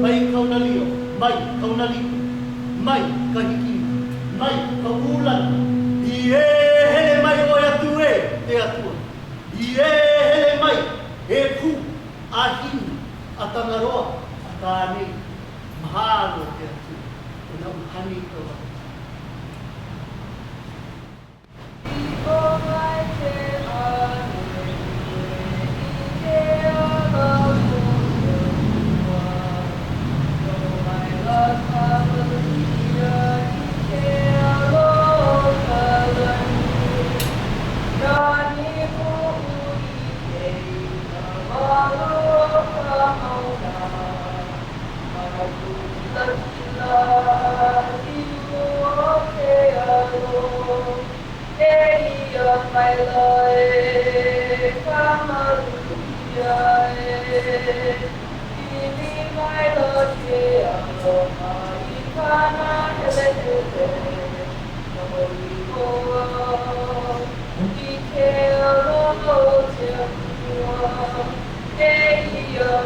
May kaunalio, may kaunaliku, may kahiki, may kaulan. Hele mai o atue te atua. Hele mai e ku ahin atangaroa atani mahalo te atua. Una uhani kawa. My life, hallelujah. Give my Lord,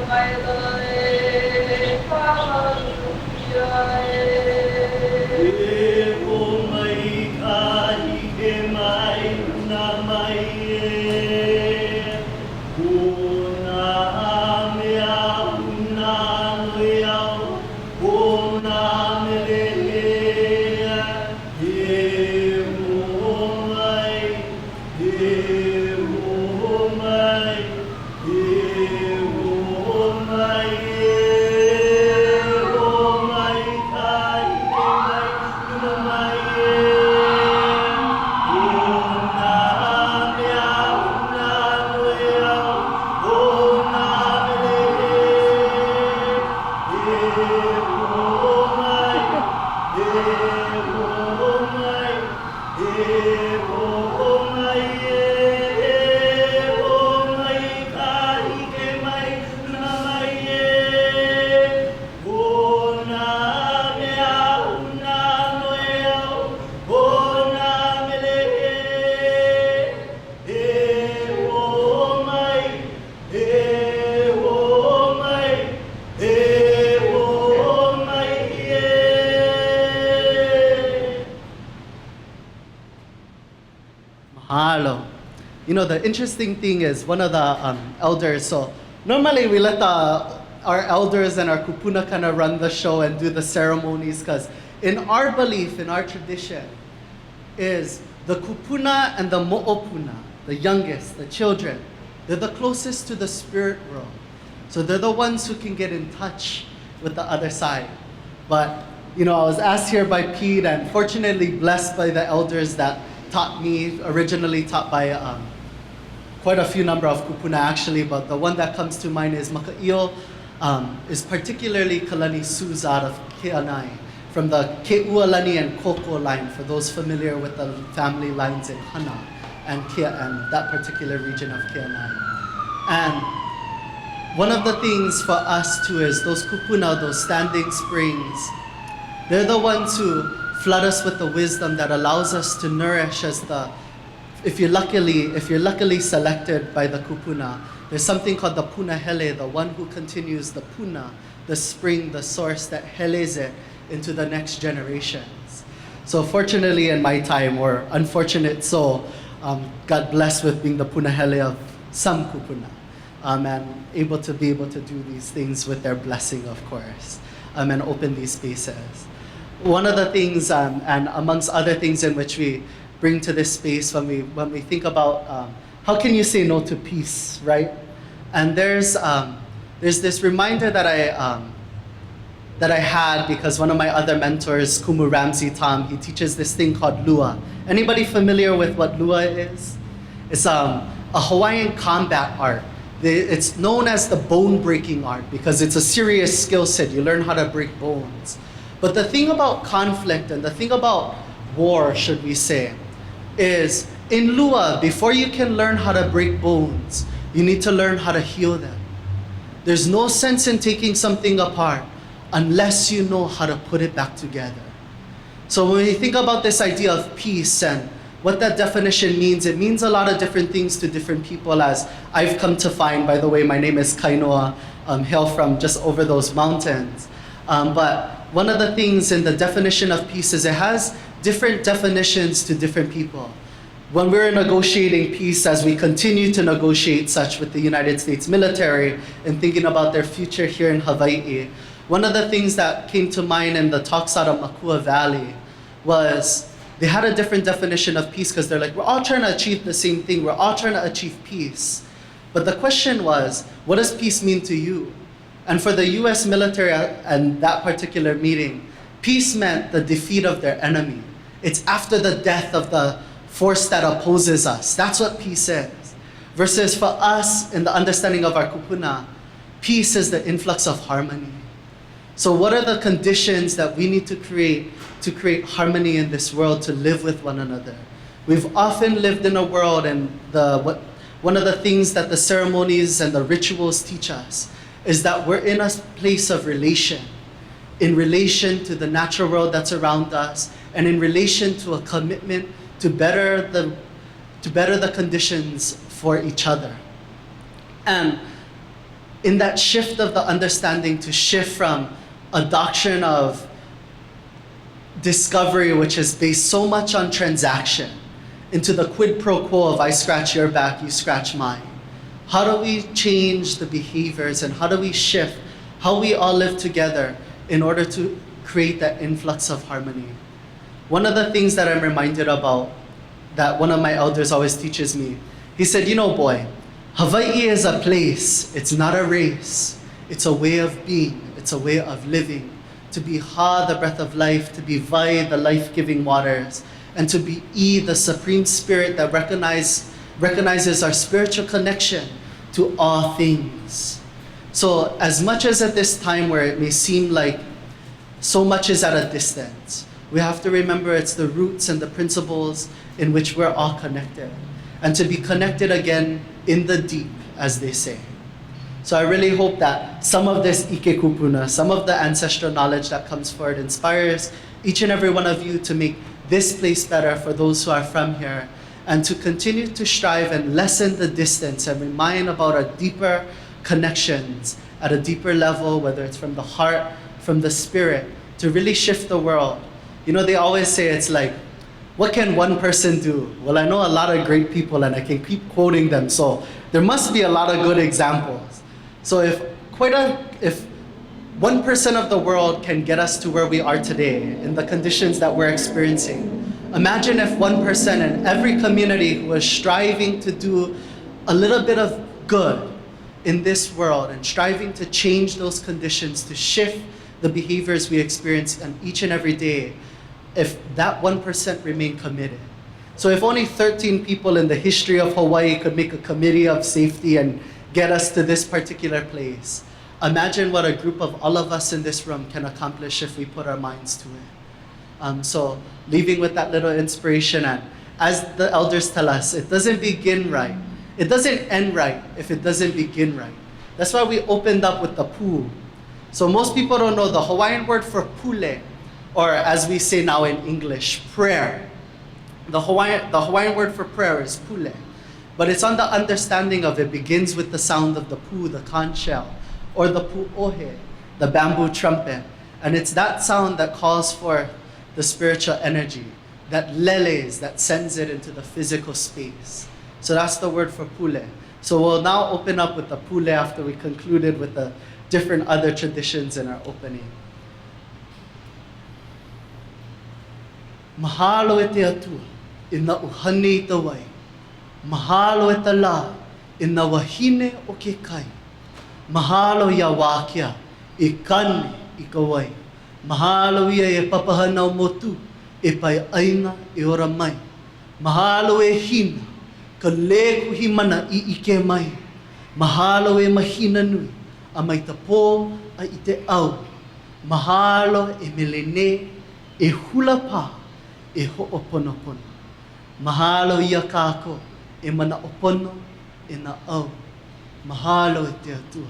my life, Mahalo. You know, the interesting thing is one of the elders, so normally we let our elders and our kupuna kind of run the show and do the ceremonies, because in our belief, in our tradition, is the kupuna and the mo'opuna, the youngest, the children, they're the closest to the spirit world. So they're the ones who can get in touch with the other side. But, you know, I was asked here by Pete and fortunately blessed by the elders that taught me, originally taught by quite a few number of kupuna actually, but the one that comes to mind is Maka'io, is particularly Kalani Su's out of Ke'anai, from the Ke'ualani and Koko line, for those familiar with the family lines in Hana and that particular region of Ke'anai. And one of the things for us too is those kupuna, those standing springs, they're the ones who flood us with the wisdom that allows us to nourish as if you're luckily selected by the kupuna, there's something called the puna hele, the one who continues the puna, the spring, the source that heles it into the next generations. So fortunately in my time, or unfortunate so, got blessed with being the puna hele of some kupuna, and able to do these things with their blessing, of course, and open these spaces. One of the things, and amongst other things in which we bring to this space when we think about how can you say no to peace, right? And there's this reminder that I had because one of my other mentors, Kumu Ramsey Tom, he teaches this thing called lua. Anybody familiar with what lua is? It's a Hawaiian combat art It's known as the bone breaking art because it's a serious skill set. You learn how to break bones. But the thing about conflict and the thing about war, should we say, is in Lua, before you can learn how to break bones, you need to learn how to heal them. There's no sense in taking something apart unless you know how to put it back together. So when we think about this idea of peace and what that definition means, it means a lot of different things to different people, as I've come to find. By the way, my name is Kainoa, hail from just over those mountains. But one of the things in the definition of peace is it has different definitions to different people. When we're negotiating peace, as we continue to negotiate such with the United States military and thinking about their future here in Hawaii, one of the things that came to mind in the talks out of Makua Valley was they had a different definition of peace because they're like, we're all trying to achieve the same thing. We're all trying to achieve peace. But the question was, what does peace mean to you? And for the US military and that particular meeting, peace meant the defeat of their enemy. It's after the death of the force that opposes us. That's what peace is. Versus for us, in the understanding of our kupuna, peace is the influx of harmony. So what are the conditions that we need to create harmony in this world, to live with one another? We've often lived in a world, and one of the things that the ceremonies and the rituals teach us is that we're in a place of relation, in relation to the natural world that's around us, and in relation to a commitment to better the conditions for each other. And in that shift of the understanding, to shift from a doctrine of discovery, which is based so much on transaction, into the quid pro quo of I scratch your back, you scratch mine. How do we change the behaviors, and how do we shift how we all live together in order to create that influx of harmony? One of the things that I'm reminded about, that one of my elders always teaches me, he said, you know, boy, Hawaii is a place, it's not a race. It's a way of being, it's a way of living. To be Ha, the breath of life, to be Vai, the life-giving waters, and to be I, the supreme spirit that recognizes our spiritual connection to all things. So as much as at this time where it may seem like so much is at a distance, we have to remember it's the roots and the principles in which we're all connected, and to be connected again in the deep, as they say. So I really hope that some of this Ike Kupuna, some of the ancestral knowledge that comes forward, inspires each and every one of you to make this place better for those who are from here, and to continue to strive and lessen the distance and remind about our deeper connections at a deeper level, whether it's from the heart, from the spirit, to really shift the world. You know, they always say it's like, what can one person do? Well, I know a lot of great people and I can keep quoting them, so there must be a lot of good examples. So if 1% of the world can get us to where we are today in the conditions that we're experiencing, imagine if 1% in every community who is striving to do a little bit of good in this world and striving to change those conditions, to shift the behaviors we experience on each and every day, if that 1% remain committed. So if only 13 people in the history of Hawaii could make a committee of safety and get us to this particular place, imagine what a group of all of us in this room can accomplish if we put our minds to it. So leaving with that little inspiration, and as the elders tell us, it doesn't begin right. It doesn't end right if it doesn't begin right. That's why we opened up with the pu. So most people don't know the Hawaiian word for pule, or as we say now in English, prayer. The Hawaiian word for prayer is pule. But it's on the understanding of it begins with the sound of the pu, the conch shell, or the pu'ohe, the bamboo trumpet. And it's that sound that calls for the spiritual energy, that leles, that sends it into the physical space. So that's the word for pule. So we'll now open up with the pule after we concluded with the different other traditions in our opening. Mahalo e te atua, ina uhane i te wai. Mahalo e te la, ina wahine o ke kai. Mahalo ia wākia, i kane i ka wai. Mahalo ia e papahana o motu, e pai ainga e ora mai. Mahalo e hina, ka lē kuhi mana i ike mai. Mahalo e mahina nui, a mai tapo a i te au. Mahalo e melene, e hula pā, e ho'oponopono. Mahalo ia kāko, e mana opono, e na au. Mahalo e te atua,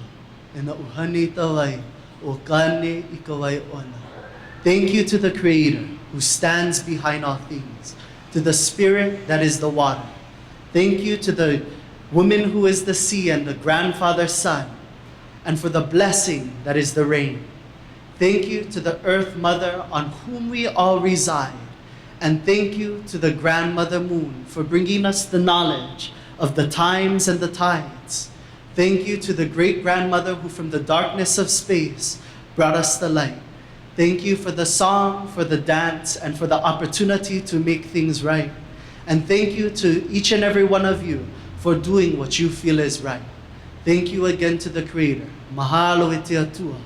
e na uhani tawai, o kane i ka wai ona. Thank you to the Creator who stands behind all things, to the Spirit that is the water. Thank you to the woman who is the sea and the grandfather sun, and for the blessing that is the rain. Thank you to the earth mother on whom we all reside. And thank you to the grandmother moon for bringing us the knowledge of the times and the tides. Thank you to the great grandmother who from the darkness of space brought us the light. Thank you for the song, for the dance, and for the opportunity to make things right. And thank you to each and every one of you for doing what you feel is right. Thank you again to the Creator, Mahalo e te atua,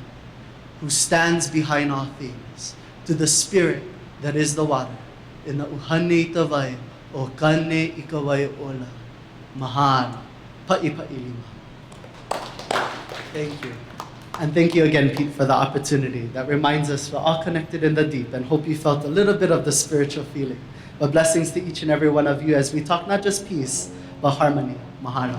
who stands behind all things, to the Spirit that is the water, in the uhane i tawai, o kane i ka wai ola. Mahalo, pa'i lima. Thank you. And thank you again, Pete, for the opportunity. That reminds us we're all connected in the deep, and hope you felt a little bit of the spiritual feeling. But blessings to each and every one of you as we talk not just peace, but harmony. Mahalo.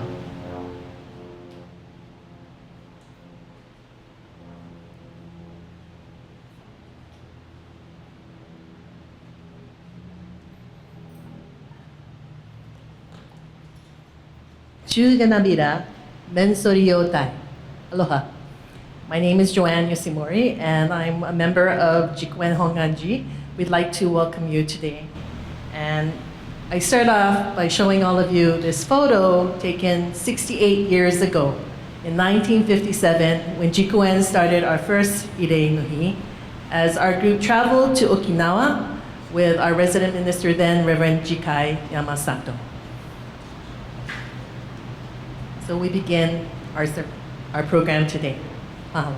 Chuganabira, Mensori Yotai. Aloha. My name is Joanne Yoshimori, and I'm a member of Jikoen Hongwanji. We'd like to welcome you today. And I start off by showing all of you this photo taken 68 years ago, in 1957, when Jikoen started our first IREI Nuhi, as our group traveled to Okinawa with our resident minister then, Reverend Jikai Yamasato. So we begin our program today. Mahalo.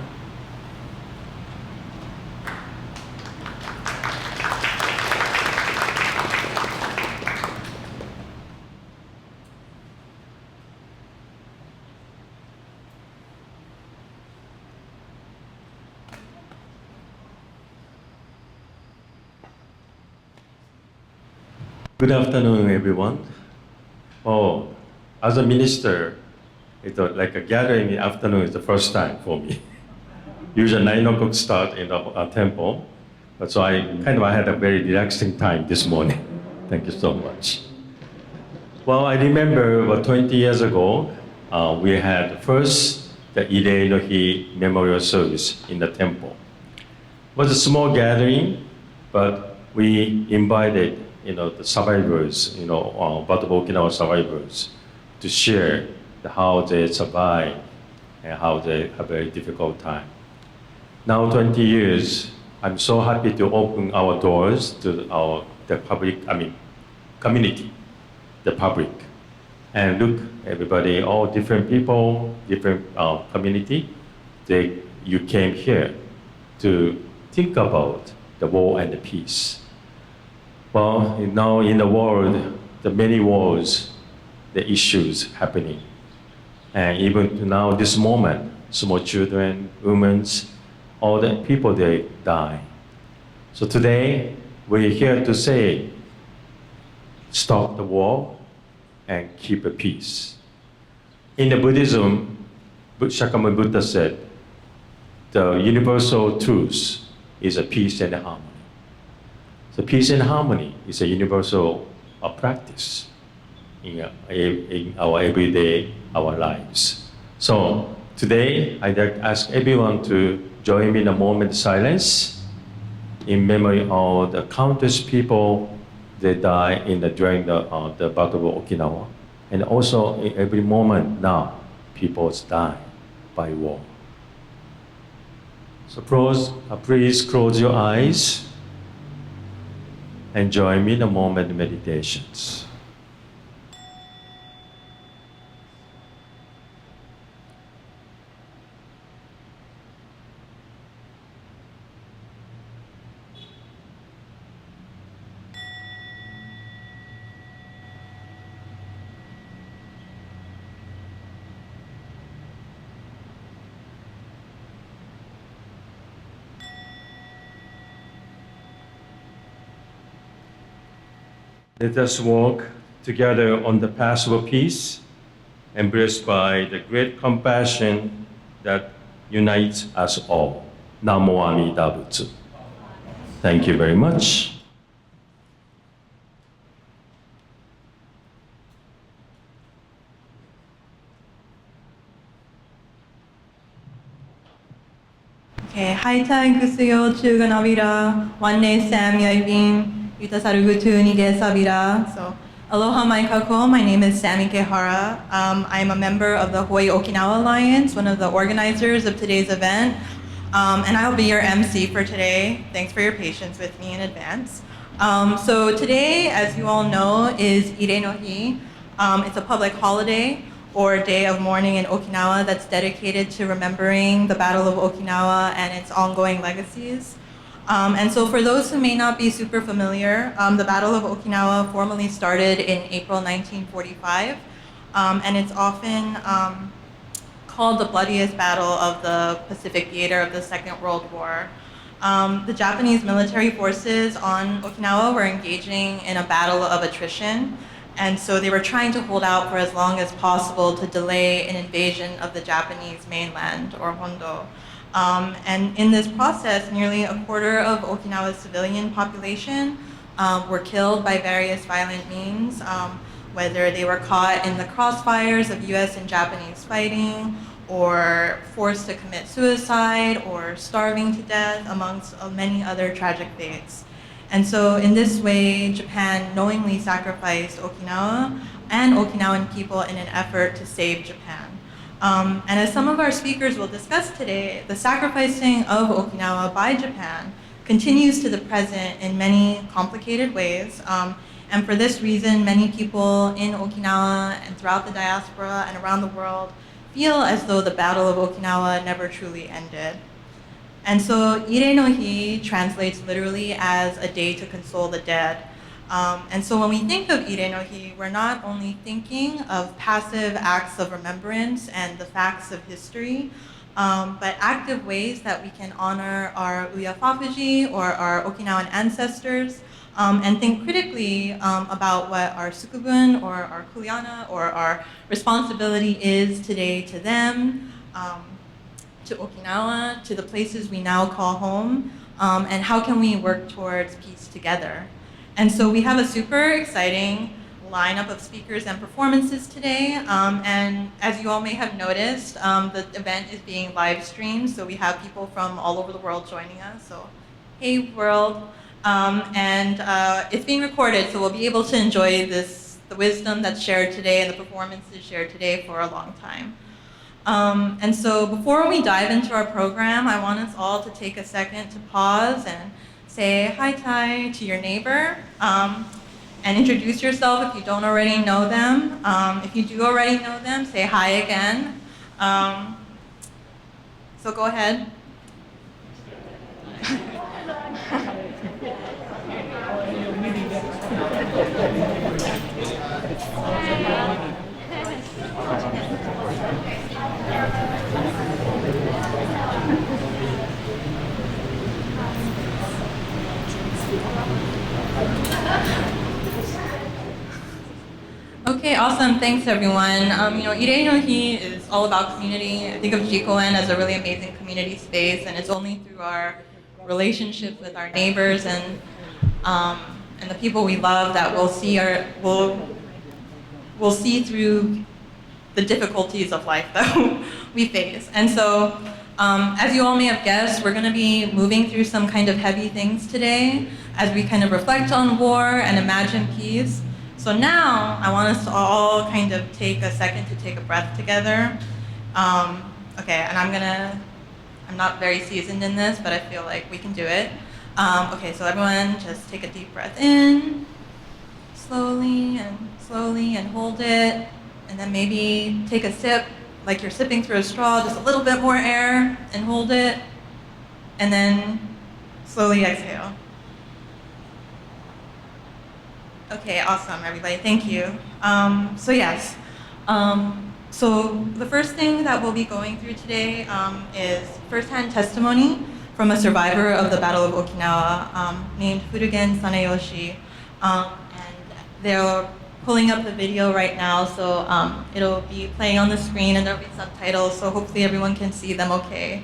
Good afternoon, everyone. Oh, as a minister, it's like a gathering in the afternoon is the first time for me. Usually 9 o'clock start in the temple, but so I had a very relaxing time this morning. Thank you so much. Well, I remember about 20 years ago, we had first the IREI no Hi memorial service in the temple. It was a small gathering, but we invited the survivors, Battle of Okinawa survivors, to share how they survive and how they have a very difficult time. Now 20 years, I'm so happy to open our doors to the public, community, the public. And look, everybody, all different people, different community, you came here to think about the war and the peace. Well, now in the world, the many wars, the issues happening. And even now, this moment, small children, women, all the people, they die. So today, we're here to say, stop the war and keep a peace. In the Buddhism, Shakyamuni Buddha said, the universal truth is a peace and a harmony. So peace and harmony is a universal practice in our everyday, our lives. So today, I'd like to ask everyone to join me in a moment of silence in memory of the countless people that died during the Battle of Okinawa. And also, in every moment now, people die by war. So please close your eyes and join me in a moment of meditations. Let us walk together on the path of peace, embraced by the great compassion that unites us all. Namo Amida Butsu. Thank you very much. Okay, Haitai Gusuyo Chuga Navira, Wanne Sam Yaibin, Yutasarugutu Nige Sabira. So, aloha mai kako, my name is Sammy Kehara. I'm a member of the Hawaii Okinawa Alliance, one of the organizers of today's event. And I'll be your MC for today. Thanks for your patience with me in advance. So today, as you all know, is IREI no Hi. It's a public holiday or day of mourning in Okinawa that's dedicated to remembering the Battle of Okinawa and its ongoing legacies. And so for those who may not be super familiar, the Battle of Okinawa formally started in April 1945, and it's often called the bloodiest battle of the Pacific theater of the Second World War. The Japanese military forces on Okinawa were engaging in a battle of attrition, and so they were trying to hold out for as long as possible to delay an invasion of the Japanese mainland, or Hondo. And in this process, nearly a quarter of Okinawa's civilian population were killed by various violent means, whether they were caught in the crossfires of US and Japanese fighting, or forced to commit suicide, or starving to death, amongst many other tragic fates. And so in this way, Japan knowingly sacrificed Okinawa and Okinawan people in an effort to save Japan. And as some of our speakers will discuss today, the sacrificing of Okinawa by Japan continues to the present in many complicated ways. And for this reason, many people in Okinawa and throughout the diaspora and around the world feel as though the Battle of Okinawa never truly ended. And so IREI no Hi translates literally as a day to console the dead. And so when we think of IREI no Hi, we're not only thinking of passive acts of remembrance and the facts of history, but active ways that we can honor our Uyafafuji or our Okinawan ancestors, and think critically about what our sukubun or our kuleana or our responsibility is today to them, to Okinawa, to the places we now call home, and how can we work towards peace together. And so we have a super exciting lineup of speakers and performances today. And as you all may have noticed, the event is being live streamed, so we have people from all over the world joining us. So, hey world. And it's being recorded, so we'll be able to enjoy the wisdom that's shared today and the performances shared today for a long time. And so before we dive into our program, I want us all to take a second to pause and say hi tai to your neighbor, and introduce yourself if you don't already know them. If you do already know them, say hi again. So go ahead. Okay, awesome. Thanks, everyone. IREI no Hi is all about community. I think of Jikoen as a really amazing community space, and it's only through our relationships with our neighbors and the people we love that we'll see through the difficulties of life that we face. And so, as you all may have guessed, we're going to be moving through some kind of heavy things today as we kind of reflect on war and imagine peace. So now, I want us to all kind of take a second to take a breath together. Okay, and I'm not very seasoned in this, but I feel like we can do it. Okay, so everyone just take a deep breath in, slowly and hold it. And then maybe take a sip, like you're sipping through a straw, just a little bit more air, and hold it. And then slowly exhale. Okay, awesome, everybody. Thank you. So yes, so the first thing that we'll be going through today is firsthand testimony from a survivor of the Battle of Okinawa named Furugen Sanayoshi. And they're pulling up the video right now, so it'll be playing on the screen and there'll be subtitles, so hopefully everyone can see them okay.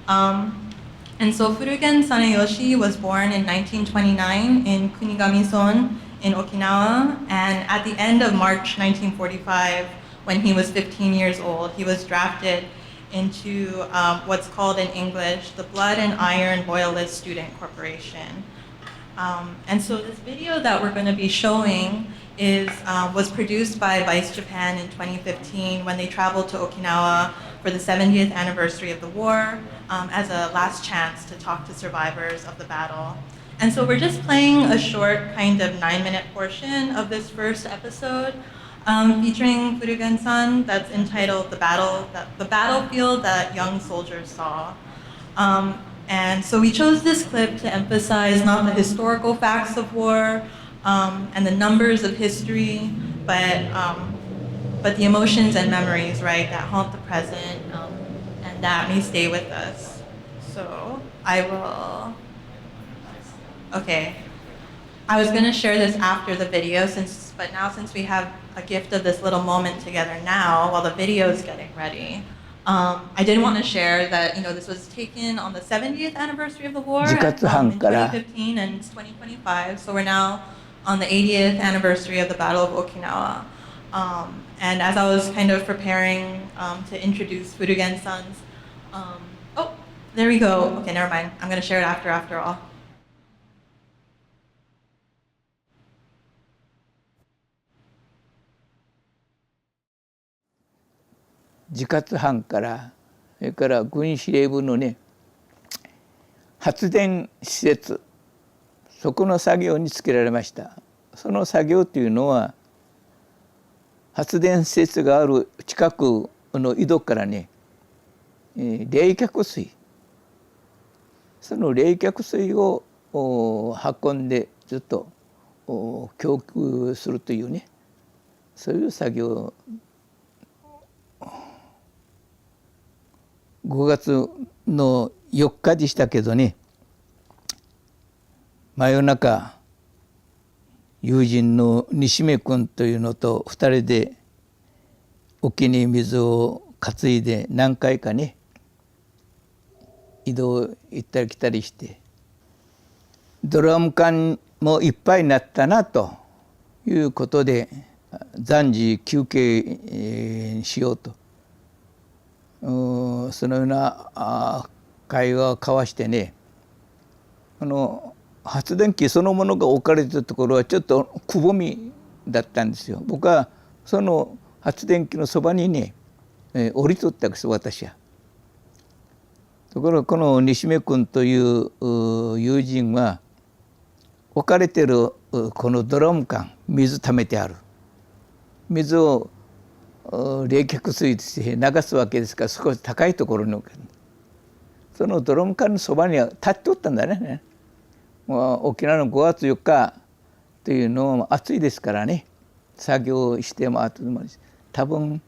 And so Furugen Saneyoshi was born in 1929 in Kunigami-son in Okinawa, and at the end of March 1945, when he was 15 years old, he was drafted into what's called in English the Blood and Iron Loyalist Student Corporation. And so this video that we're going to be showing was produced by Vice Japan in 2015 when they traveled to Okinawa for the 70th anniversary of the war as a last chance to talk to survivors of the battle. And so we're just playing a short kind of 9-minute portion of this first episode featuring Furugen-san that's entitled The Battlefield That Young Soldiers Saw. And so we chose this clip to emphasize not the historical facts of war and the numbers of history, but the emotions and memories, right, that haunt the present and that may stay with us. So okay. I was going to share this after the video, but now since we have a gift of this little moment together now while the video is getting ready, I did want to share that this was taken on the 70th anniversary of the war in 2015 and it's 2025, so we're now on the 80th anniversary of the Battle of Okinawa. And as I was kind of preparing to introduce Furugen-san's, oh, there we go. Okay, never mind. I'm going to share it after all. 自活班からそれから軍司令部のね発電施設そこの作業につけられました。その作業というのは発電施設がある近くの井戸からね冷却水その冷却水を運んでずっと供給するというねそういう作業5月の4日でしたけどね真夜中友人の西目君というのと2人で沖に水を担いで何回かね移動行ったり来たりしてドラム缶もいっぱいになったなということで暫時休憩しようとそのような会話を交わしてね発電機そのものが置かれているところはちょっとくぼみだったんですよ。僕はその発電機のそばにね降りとったんです私は。ところがこの西目君という友人は置かれているこのドラム缶水溜めてある水を冷却水として流すわけですから少し高いところに置けるそのドラム缶のそばには立っておったんだね。沖縄の5月4日というのは暑いですからね作業しても後でも多分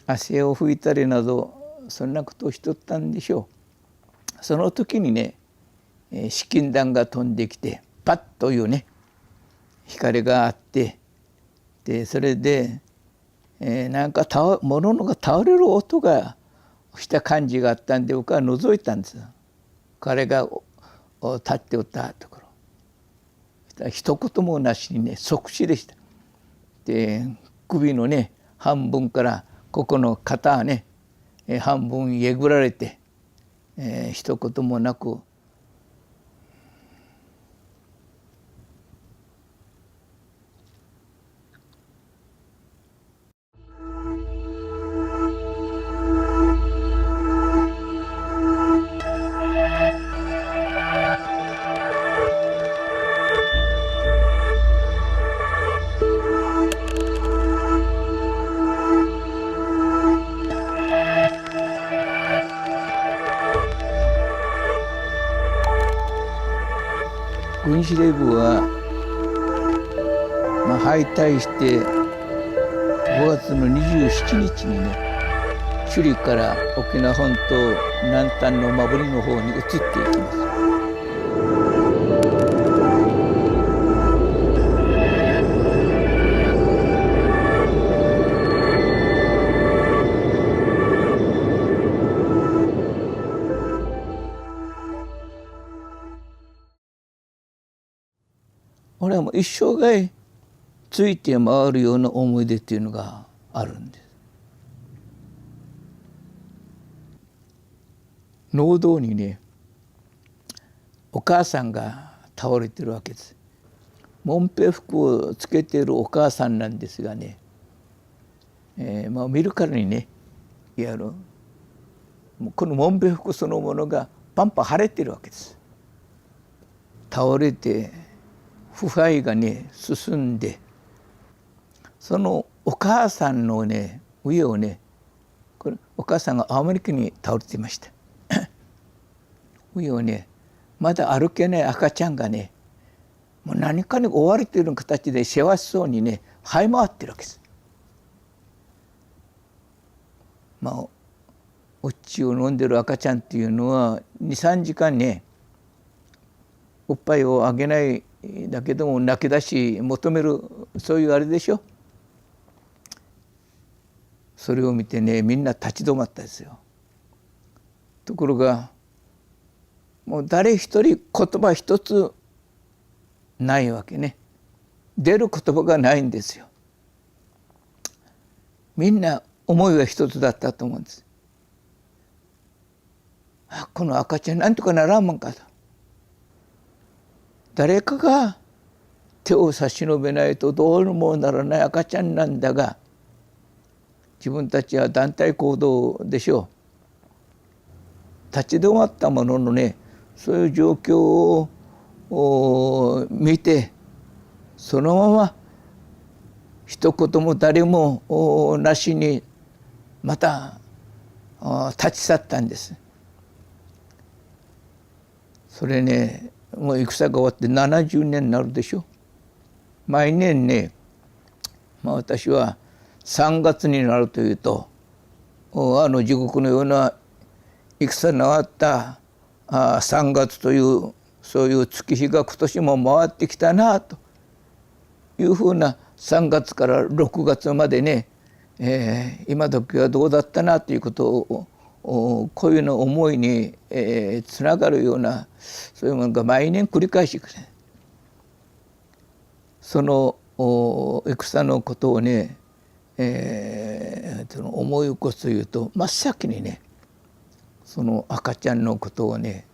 汗を拭いたりなどそんなことをしとったんでしょう。その時にね資金弾が飛んできてパッというね光があってでそれでなんか物が倒れる音がした感じがあったんで僕は覗いたんです。彼が立っておったところ一言もなしにね即死でした。で首のね半分からここの肩はね半分えぐられて一言もなく軍司令部は、敗退して5月の27日にね首里から沖縄本島南端の真振の方に移っていきます。俺はもう一生涯ついて回るような思い出っていうのがあるんです。農道にね、お母さんが倒れてるわけです。もんぺ服をつけているお母さんなんですがね、見るからにね、このもんぺ服そのものがパンパン腫れてるわけです。倒れて腐敗がね進んで、そのお母さんのね上をね、これお母さんが青森県に倒れていました。上をね、まだ歩けない赤ちゃんがね、もう何かに追われている形で幸せそうにね這い回ってるわけです。お乳を飲んでる赤ちゃんっていうのは 2,3 時間ねおっぱいをあげないだけども泣き出し求める、そういうあれでしょ。それを見てねみんな立ち止まったですよ。ところがもう誰一人言葉一つないわけね。出る言葉がないんですよ。みんな思いは一つだったと思うんです。この赤ちゃんなんとかならんもんかと。誰かが手を差し伸べないとどうにもならない赤ちゃんなんだが、自分たちは団体行動でしょう。立ち止まったもののね、そういう状況を見て、そのまま一言も誰もなしにまた立ち去ったんです。それね、もう戦が終わって70年になるでしょ。毎年ね、私は3月になるというと、地獄のような戦のあった3月というそういう月日が今年も回ってきたなというふうな3月から6月までね、今時はどうだったなということをこういうの思いにつながるようなそういうものが毎年繰り返してくる。その戦のことをね、思い起こすというと真っ先にねその赤ちゃんのことをね、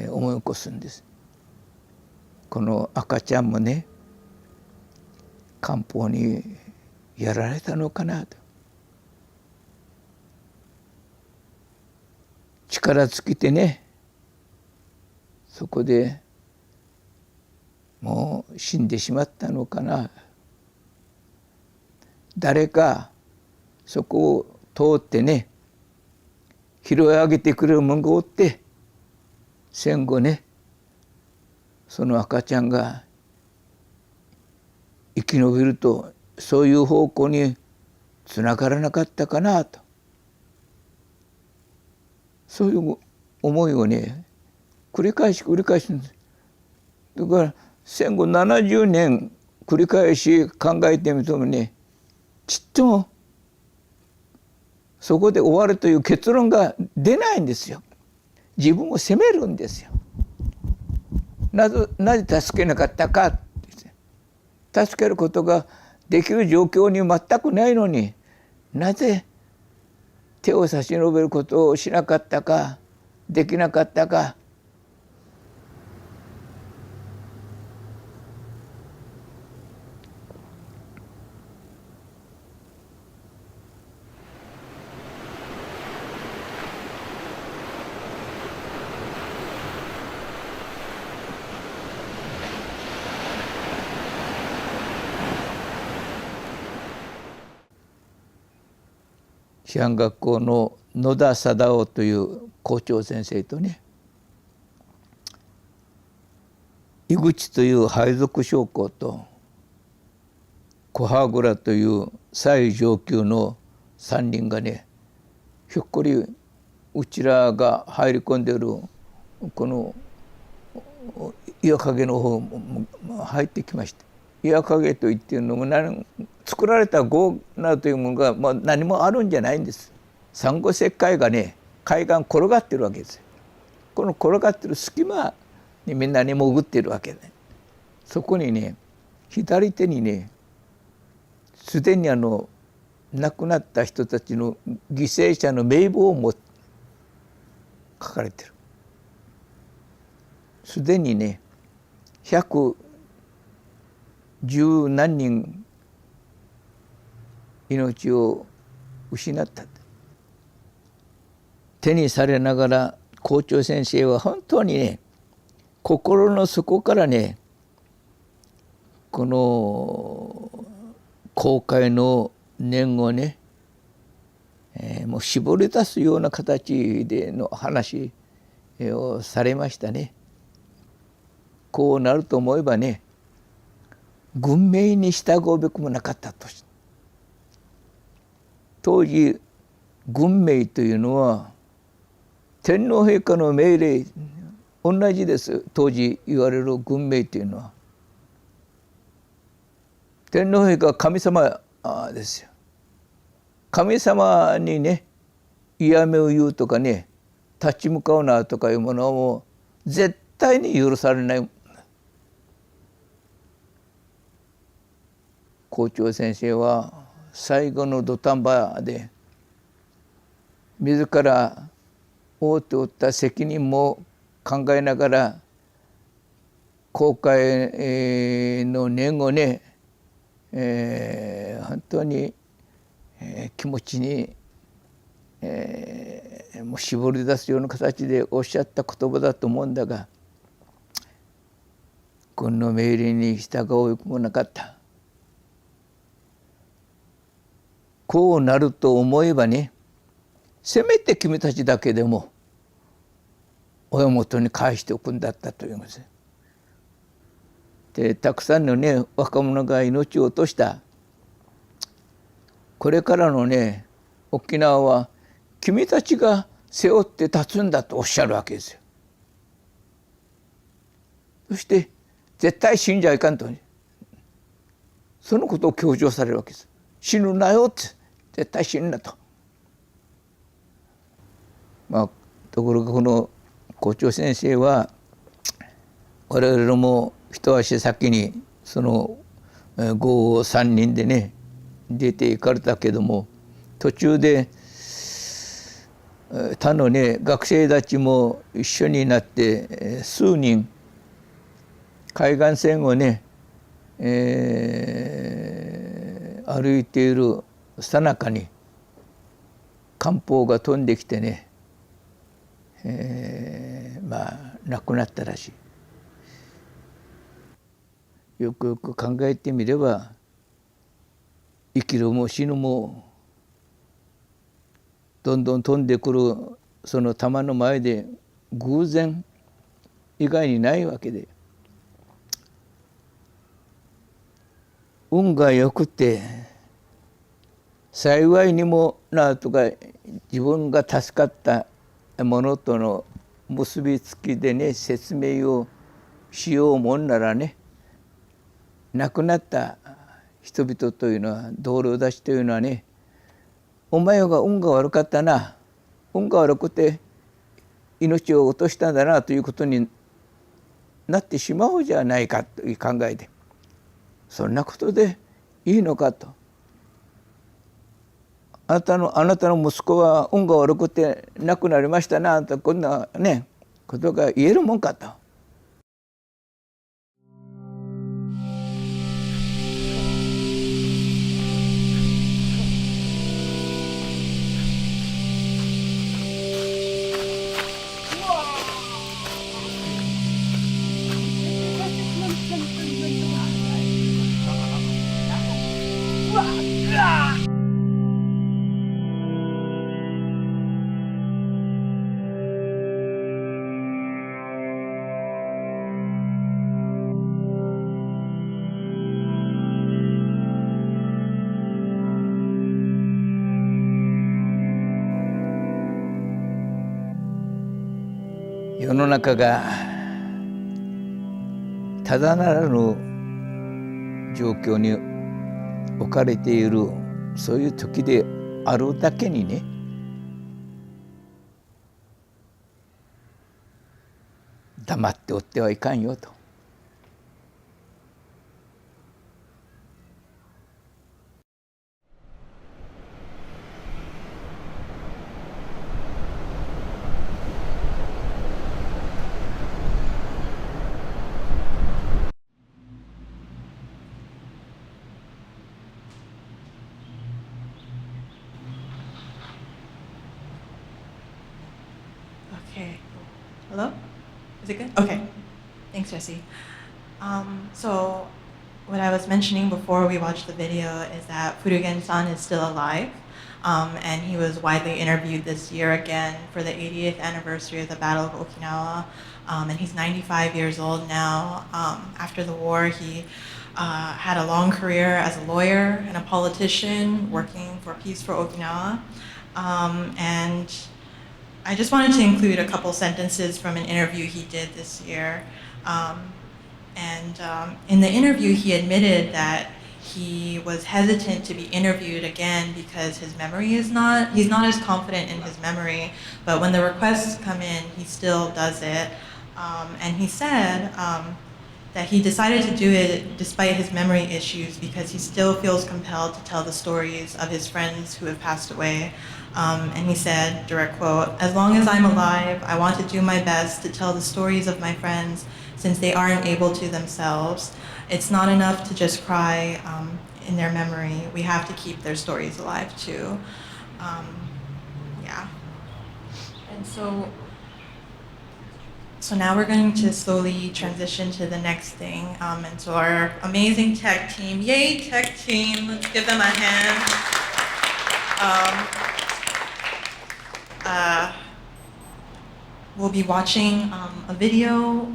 思い起こすんです。この赤ちゃんもね漢方にやられたのかなと。力尽きてね、そこでもう死んでしまったのかな。誰かそこを通ってね拾い上げてくれるものがおって、戦後ねその赤ちゃんが生き延びると、そういう方向につながらなかったかなと、そういう思いをね繰り返しんです。だから戦後70年繰り返し考えてみてもね、ちっともそこで終わるという結論が出ないんですよ。自分を責めるんですよ。なぜ助けなかったかって、助けることができる状況に全くないのに、なぜ手を差し伸べることをしなかったか、できなかったか。師範学校の野田貞夫という校長先生とね、井口という配属将校と小羽倉という最上級の3人がね、ひょっこりうちらが入り込んでいるこの岩陰の方も入ってきました。岩陰といっていうのも作られた壕などというものが何もあるんじゃないんです。サンゴ石灰がね海岸転がってるわけですよ。この転がってる隙間にみんなに潜っているわけで、そこにね、左手にね、すでに亡くなった人たちの犠牲者の名簿を書かれてる。すでにね、110何人命を失った。手にされながら校長先生は本当にね、心の底からね、この公開の念をね、もう絞り出すような形での話をされましたね。こうなると思えばね、軍命に従うべくもなかったと。当時軍命というのは天皇陛下の命令同じです。当時言われる軍命というのは天皇陛下は神様ですよ。神様にね、嫌味を言うとかね、立ち向かうなとかいうものも絶対に許されない。校長先生は最後の土壇場で自ら負っておった責任も考えながら公開の念をね、本当に気持ちにもう絞り出すような形でおっしゃった言葉だと思うんだが、軍の命令に従うよくもなかった。こうなると思えばね、せめて君たちだけでも親元に返しておくんだったというんです。で、たくさんのね、若者が命を落とした。これからのね、沖縄は君たちが背負って立つんだとおっしゃるわけですよ。そして絶対死んじゃいかんと、そのことを強調されるわけです。死ぬなよって、絶対死ぬなと。ところがこの校長先生は我々も一足先にその号3人でね出て行かれたけども、途中で他のね学生たちも一緒になって数人海岸線をね、歩いている最中に艦砲が飛んできてね、亡くなったらしい。よくよく考えてみれば、生きるも死ぬもどんどん飛んでくるその弾の前で偶然以外にないわけで、運がよくて幸いにもなとか自分が助かったものとの結びつきでね説明をしようもんならね、亡くなった人々というのは、同僚たちというのはね、お前が運が悪かったな、運が悪くて命を落としたんだなということになってしまうじゃないかという考えで、そんなことでいいのかと。あなたの息子は運が悪くて亡くなりましたなと、こんなねことが言えるもんかと。世の中がただならぬ状況に置かれている、そういう時であるだけにね、黙っておってはいかんよと。Is it good? Okay. Thanks, Jesse. So, what I was mentioning before we watched the video is that Furugen-san is still alive, and he was widely interviewed this year again for the 80th anniversary of the Battle of Okinawa, and he's 95 years old now. After the war, he had a long career as a lawyer and a politician working for Peace for Okinawa, and I just wanted to include a couple sentences from an interview he did this year. In the interview, he admitted that he was hesitant to be interviewed again because his memory is not, he's not as confident in his memory, but when the requests come in, he still does it. And he said that he decided to do it despite his memory issues because he still feels compelled to tell the stories of his friends who have passed away. And he said, direct quote, "As long as I'm alive, I want to do my best to tell the stories of my friends since they aren't able to themselves. It's not enough to just cry in their memory. We have to keep their stories alive too." Yeah. And so now we're going to slowly transition to the next thing. And so our amazing tech team, yay tech team, let's give them a hand. We'll be watching a video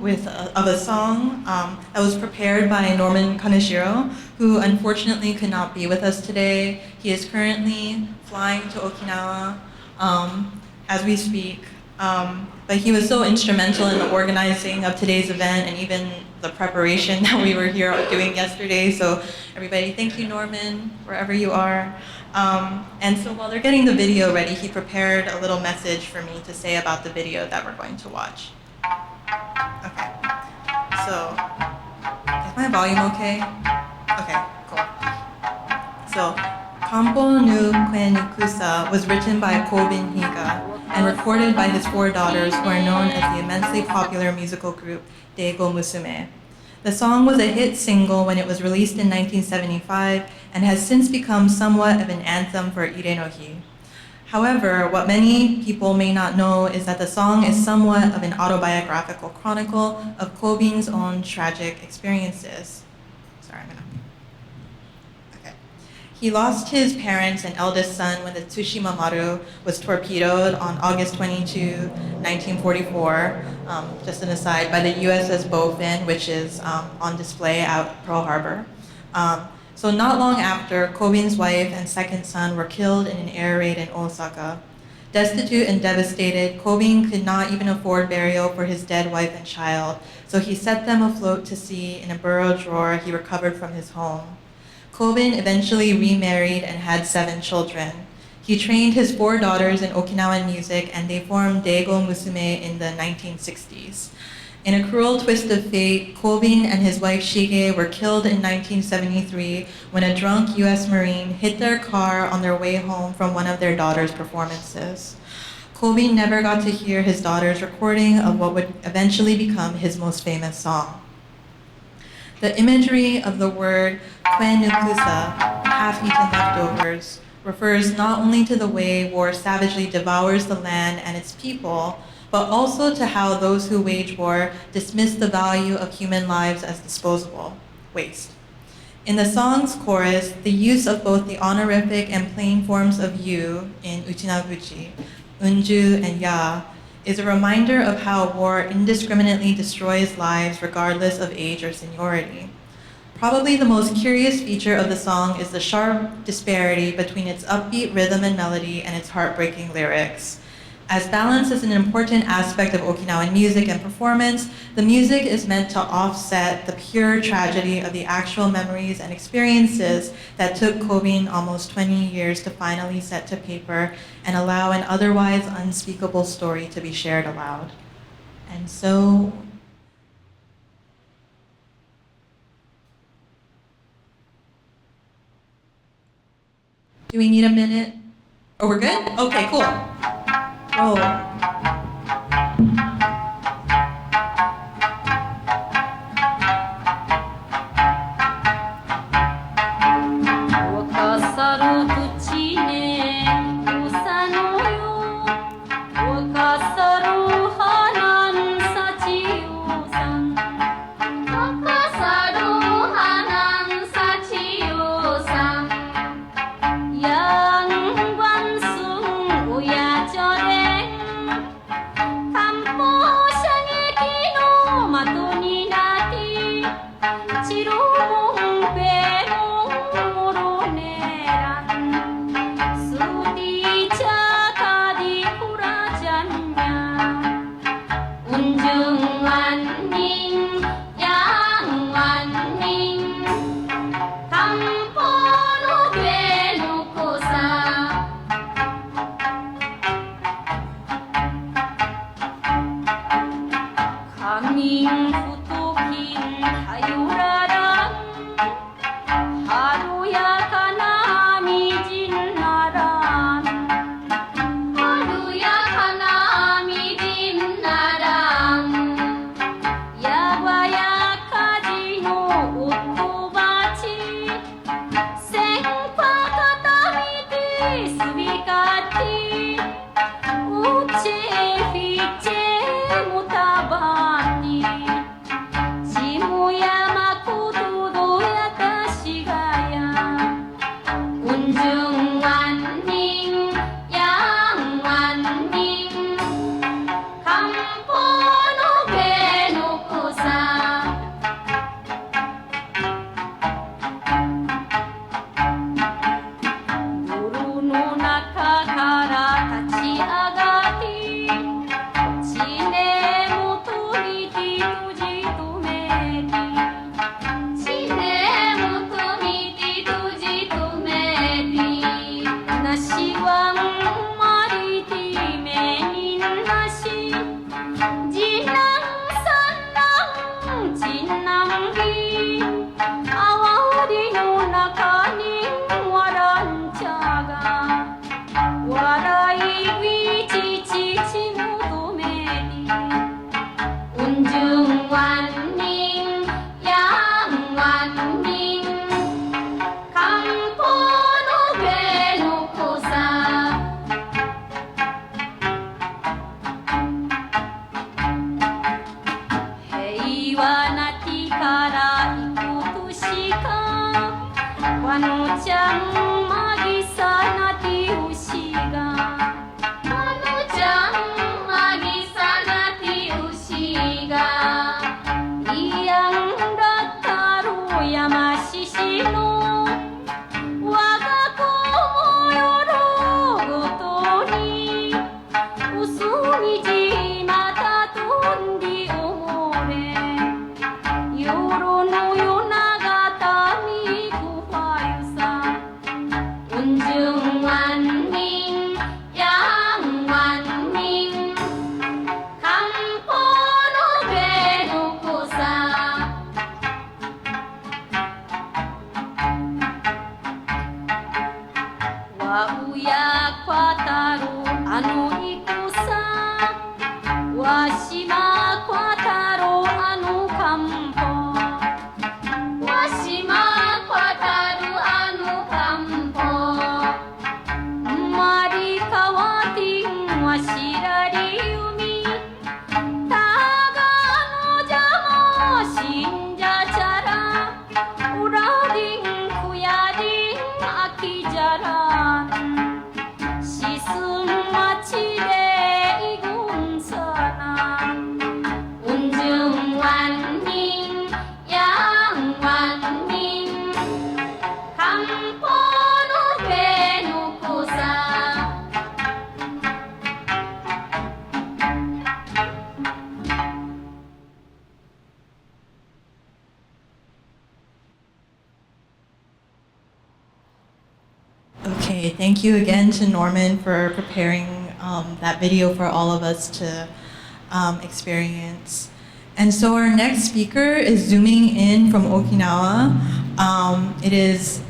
of a song that was prepared by Norman Kaneshiro, who unfortunately could not be with us today. He is currently flying to Okinawa as we speak. But he was so instrumental in the organizing of today's event and even the preparation that we were here doing yesterday. So everybody, thank you, Norman, wherever you are. And so while they're getting the video ready, he prepared a little message for me to say about the video that we're going to watch. Okay, so is my volume okay? Okay, cool. So, Kampo nu Kwenukusa was written by Kobin Higa and recorded by his 4 daughters who are known as the immensely popular musical group Daigo Musume. The song was a hit single when it was released in 1975 and has since become somewhat of an anthem for Ire no Hi. However, what many people may not know is that the song is somewhat of an autobiographical chronicle of Kobin's own tragic experiences. He lost his parents and eldest son when the Tsushima Maru was torpedoed on August 22, 1944, just an aside, by the USS Bowfin, which is on display at Pearl Harbor. So not long after, Kobin's wife and second son were killed in an air raid in Osaka. Destitute and devastated, Kobin could not even afford burial for his dead wife and child, so he set them afloat to sea in a bureau drawer he recovered from his home. Kobin eventually remarried and had 7 children. He trained his 4 daughters in Okinawan music and they formed Daigo Musume in the 1960s. In a cruel twist of fate, Kobin and his wife Shige were killed in 1973 when a drunk US Marine hit their car on their way home from one of their daughters' performances. Kobin never got to hear his daughter's recording of what would eventually become his most famous song. The imagery of the word kwenukusa, half-eaten leftovers, refers not only to the way war savagely devours the land and its people, but also to how those who wage war dismiss the value of human lives as disposable, waste. In the song's chorus, the use of both the honorific and plain forms of you in uchinaguchi, unju and ya, is a reminder of how war indiscriminately destroys lives regardless of age or seniority. Probably the most curious feature of the song is the sharp disparity between its upbeat rhythm and melody and its heartbreaking lyrics. As balance is an important aspect of Okinawan music and performance, the music is meant to offset the pure tragedy of the actual memories and experiences that took Kobin almost 20 years to finally set to paper and allow an otherwise unspeakable story to be shared aloud. And so, do we need a minute? Oh, we're good? Okay, cool. Roll. 若さる花の幸よ Okay, thank you again to Norman for preparing that video for all of us to experience. And so our next speaker is zooming in from Okinawa. It is,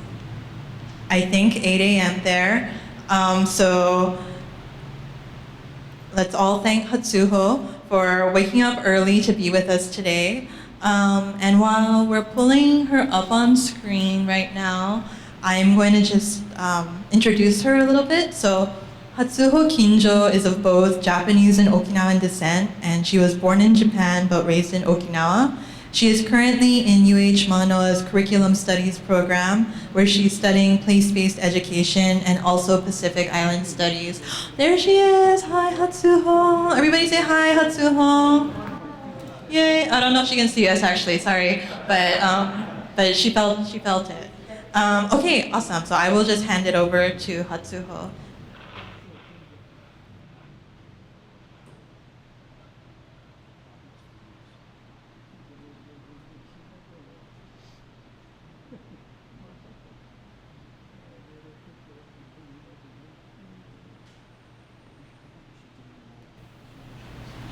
I think, 8 a.m. there. So let's all thank Hatsuho for waking up early to be with us today. And while we're pulling her up on screen right now, I'm going to just introduce her a little bit. So Hatsuho Kinjo is of both Japanese and Okinawan descent, and she was born in Japan but raised in Okinawa. She is currently in UH Manoa's Curriculum Studies program, where she's studying place-based education and also Pacific Island Studies. There she is. Hi, Hatsuho. Everybody say hi, Hatsuho. Yay! I don't know if she can see us actually. Sorry, but she felt it. Okay, awesome. So I will just hand it over to Hatsuho.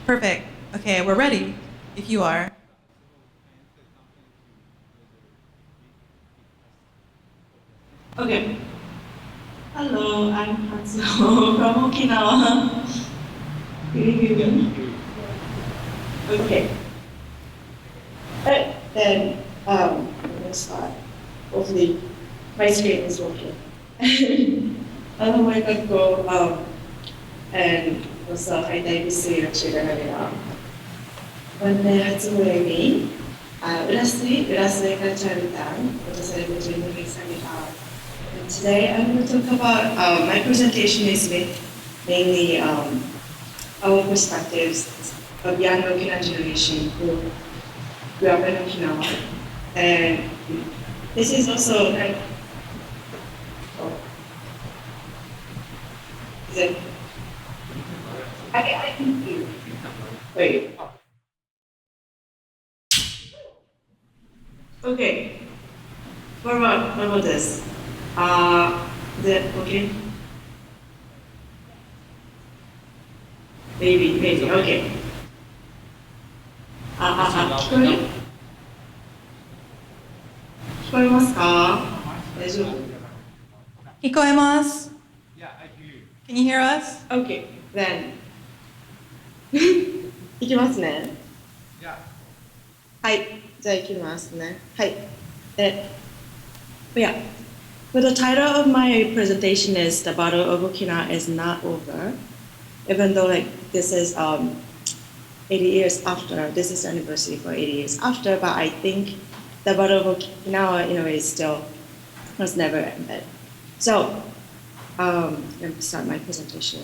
Perfect. Okay, we're ready. If you are. Okay. Hello, I'm Hatsuho from Okinawa. Can you hear me? Okay. Then, let's start. Hopefully, my screen is working. And also, I like to see your children around. When they had to wear me, Urasui Cultural Town, what is I was doing And today I'm going to talk about, my presentation is mainly our perspectives of young Okinawan generation who grew up in Okinawa. And this is also, is it? I can hear. Wait. Okay. What about this? Is it okay? Maybe, okay. 聞こえますか？大丈夫？ Hikoemasu. Can you hear us? Okay, then. いきますね。はい、じゃあいきますね。はい。Yeah. But the title of my presentation is The Battle of Okinawa is Not Over. Even though this is 80 years after, this is anniversary for 80 years after, but I think the Battle of Okinawa in a way still was never ended. So, let me start my presentation.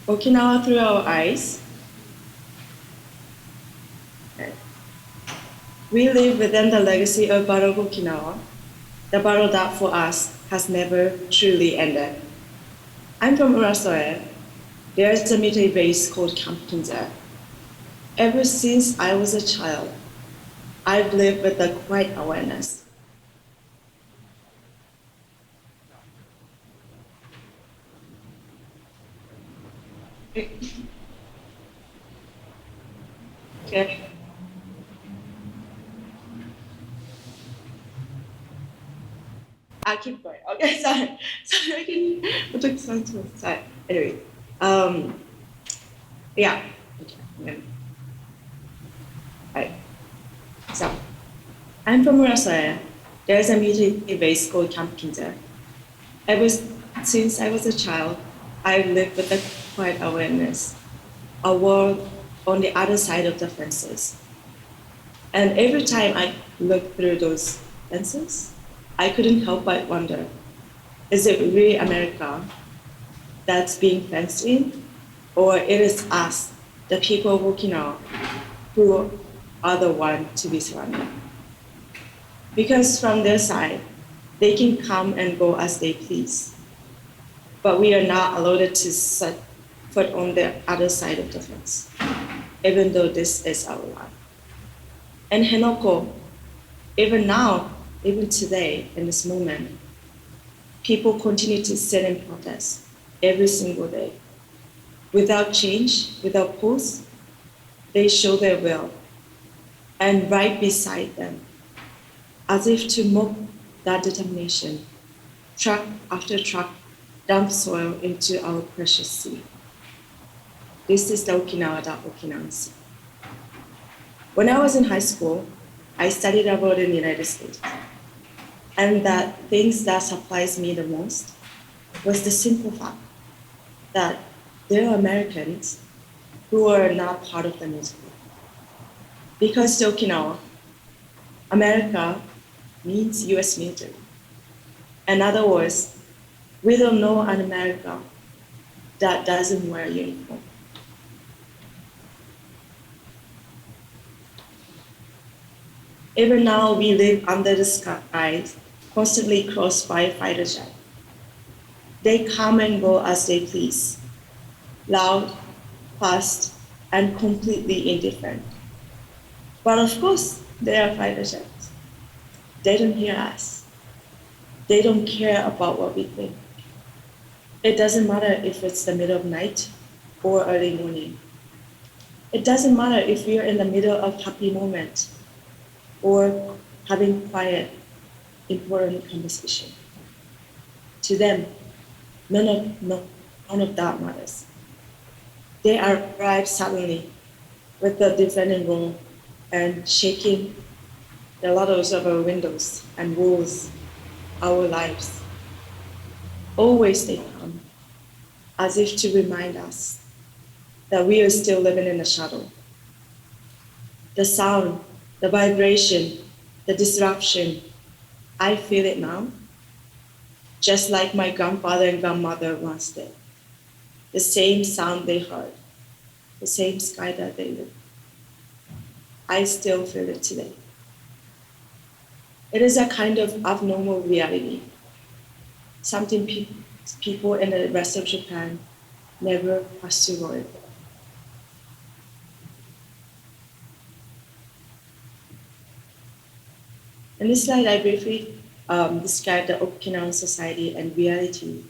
Okinawa through our eyes. We live within the legacy of Battle of Okinawa, the battle that for us has never truly ended. I'm from Urasoe. There is a military base called Camp Kinza. Ever since I was a child, I've lived with a quiet awareness. Okay. I keep going. Okay, sorry. I took some time. Anyway, yeah. Okay. Right. So, I'm from Urasoe. There's a military base called Camp Kinza. Ever since I was a child, I've lived with a quiet awareness, a world on the other side of the fences. And every time I look through those fences, I couldn't help but wonder, is it really America that's being fenced in? Or it is us, the people of Okinawa, who are the one to be surrounded? Because from their side, they can come and go as they please. But we are not allowed to set foot on the other side of the fence, even though this is our land. And Henoko, even now, even today, in this moment, people continue to sit in protest every single day. Without change, without pause, they show their will. And right beside them, as if to mock that determination, truck after truck dump soil into our precious sea. This is the Okinawa that Okinawans see. When I was in high school, I studied abroad in the United States. And the things that surprised me the most was the simple fact that there are Americans who are not part of the music. Because to Okinawa, America means US military. In other words, we don't know an America that doesn't wear a uniform. Even now, we live under the skies, constantly crossed by fighter jets. They come and go as they please, loud, fast, and completely indifferent. But of course, they are fighter jets. They don't hear us. They don't care about what we think. It doesn't matter if it's the middle of night or early morning. It doesn't matter if we are in the middle of happy moment or having quiet, important conversation. To them, none of that matters. They arrive suddenly with the defending role and shaking the ladders of our windows and walls, our lives. Always they come, as if to remind us that we are still living in the shadow. The sound, the vibration, the disruption, I feel it now, just like my grandfather and grandmother once did. The same sound they heard, the same sky that they lived. I still feel it today. It is a kind of abnormal reality, something people in the rest of Japan never has to worry about. In this slide, I briefly describe the Okinawan society and reality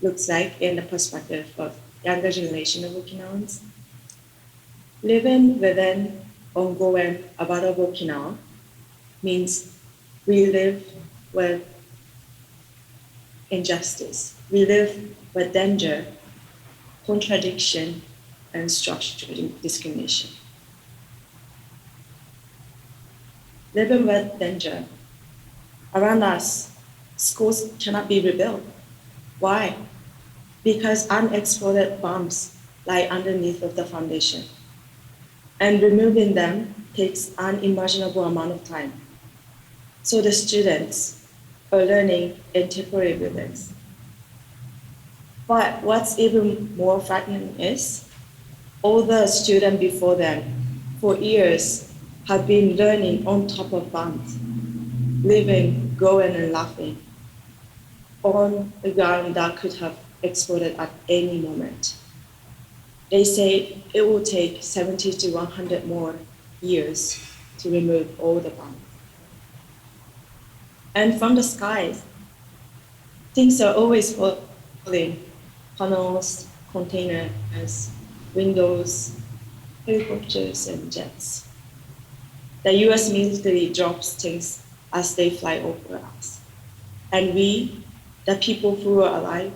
looks like in the perspective of younger generation of Okinawans. Living within ongoing about of Okinawa means we live with injustice. We live with danger, contradiction, and structural discrimination. Living with danger. Around us, schools cannot be rebuilt. Why? Because unexploded bombs lie underneath of the foundation. And removing them takes unimaginable amount of time. So the students are learning in temporary buildings. But what's even more frightening is all the students before them for years have been learning on top of bombs, living, going and laughing on the ground that could have exploded at any moment. They say it will take 70 to 100 more years to remove all the bombs. And from the skies, things are always falling, tunnels, containers, windows, helicopters, and jets. The US military drops things as they fly over us. And we, the people who are alive,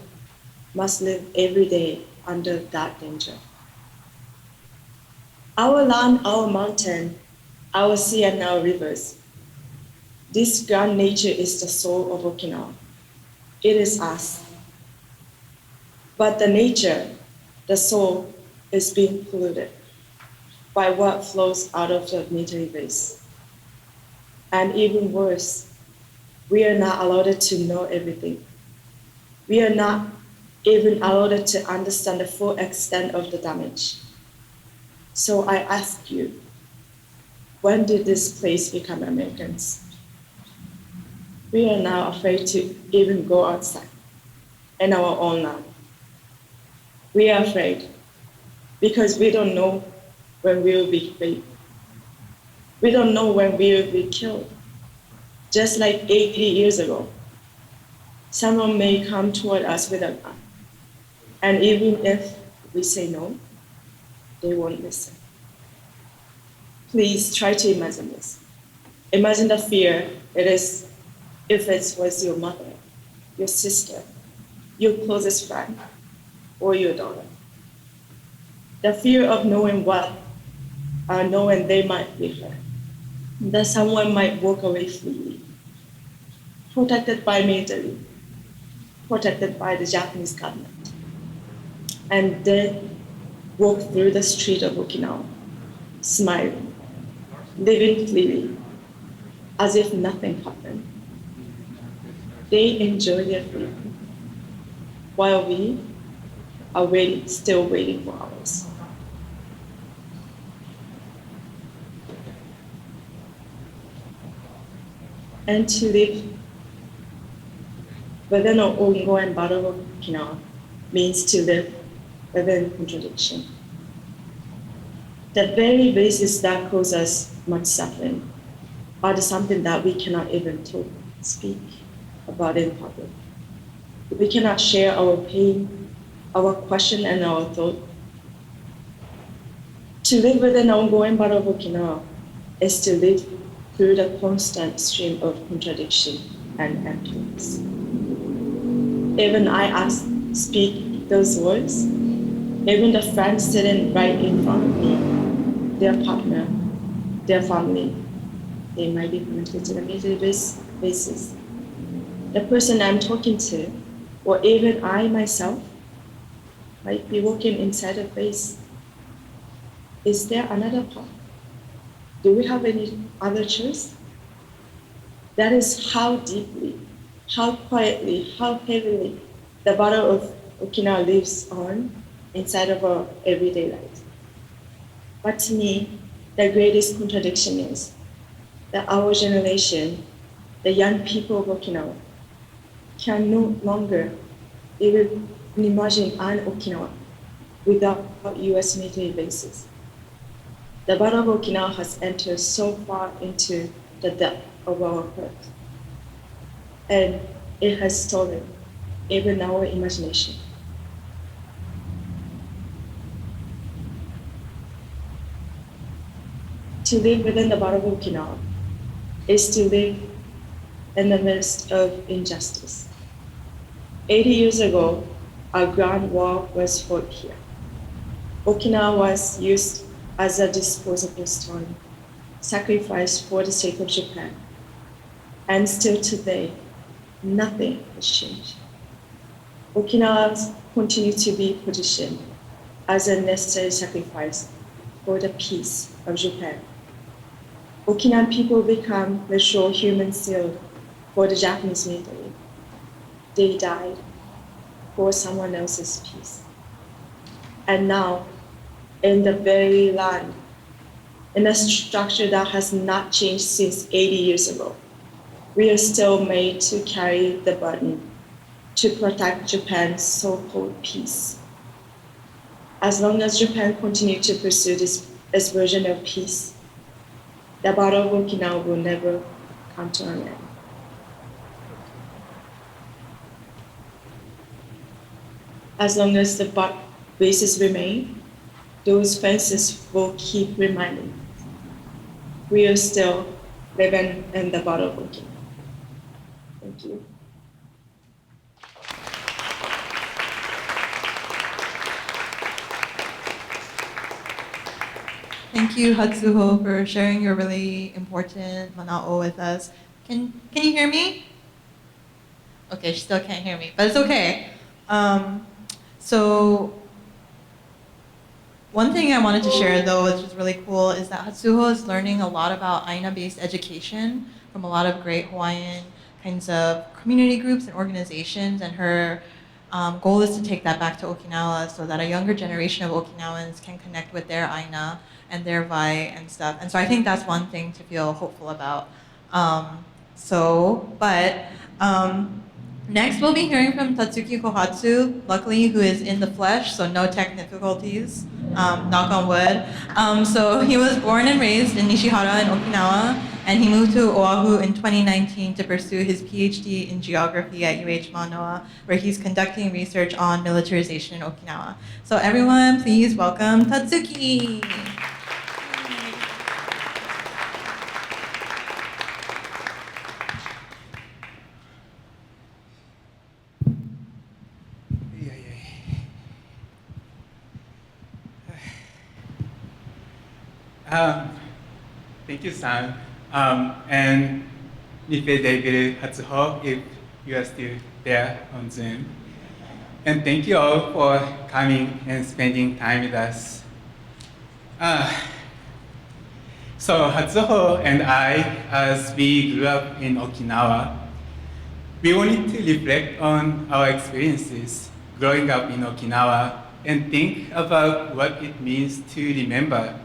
must live every day under that danger. Our land, our mountain, our sea and our rivers. This grand nature is the soul of Okinawa. It is us. But the nature, the soul, is being polluted by what flows out of the military base. And even worse, we are not allowed to know everything. We are not even allowed to understand the full extent of the damage. So I ask you, when did this place become Americans? We are now afraid to even go outside in our own land. We are afraid because we don't know when we will be raped. We don't know when we will be killed. Just like 80 years ago, someone may come toward us with a gun. And even if we say no, they won't listen. Please try to imagine this. Imagine the fear it is if it was your mother, your sister, your closest friend, or your daughter. The fear of knowing knowing they might be hurt, that someone might walk away freely, protected by military, protected by the Japanese government, and then walk through the street of Okinawa, smiling, living freely, as if nothing happened. They enjoy their freedom, while we are still waiting for ours. And to live within an ongoing battle of Okinawa means to live within contradiction. The very basis that cause us much suffering are the something that we cannot even talk, speak about in public. We cannot share our pain, our question, and our thought. To live within the ongoing battle of Okinawa is to live through the constant stream of contradiction and emptiness. Even I speak those words, even the friends sitting right in front of me, their partner, their family, they might be connected to the military bases. The person I'm talking to, or even I myself, might be working inside a base. Is there another path? Do we have any other choice? That is how deeply, how quietly, how heavily the battle of Okinawa lives on inside of our everyday lives. But to me, the greatest contradiction is that our generation, the young people of Okinawa, can no longer even imagine an Okinawa without US military bases. The Battle of Okinawa has entered so far into the depth of our heart, and it has stolen even our imagination. To live within the Battle of Okinawa is to live in the midst of injustice. 80 years ago, a grand war was fought here. Okinawa was used as a disposable stone, sacrificed for the sake of Japan. And still today, nothing has changed. Okinawa continues to be positioned as a necessary sacrifice for the peace of Japan. Okinawan people become the sure human shield for the Japanese military. They died for someone else's peace. And now, in the very land, in a structure that has not changed since 80 years ago, we are still made to carry the burden to protect Japan's so-called peace. As long as Japan continues to pursue this version of peace, the Battle of Okinawa will never come to an end. As long as the bases remain, those fences will keep reminding us. We are still living in the Battle of Okinawa. Thank you. Thank you, Hatsuho, for sharing your really important mana'o with us. Can you hear me? Okay, she still can't hear me, but it's okay. So one thing I wanted to share, though, which is really cool, is that Hatsuho is learning a lot about Aina-based education from a lot of great Hawaiian kinds of community groups and organizations, and her goal is to take that back to Okinawa so that a younger generation of Okinawans can connect with their Aina and their vai and stuff. And so I think that's one thing to feel hopeful about. Next, we'll be hearing from Tatsuki Kohatsu, luckily, who is in the flesh, so no tech difficulties, knock on wood. So he was born and raised in Nishihara in Okinawa, and he moved to Oahu in 2019 to pursue his PhD in geography at UH Manoa, where he's conducting research on militarization in Okinawa. So everyone, please welcome Tatsuki. Thank you, Sam. And Nipe David Hatsuho, if you are still there on Zoom. And thank you all for coming and spending time with us. So Hatsuho and I, as we grew up in Okinawa, we wanted to reflect on our experiences growing up in Okinawa and think about what it means to remember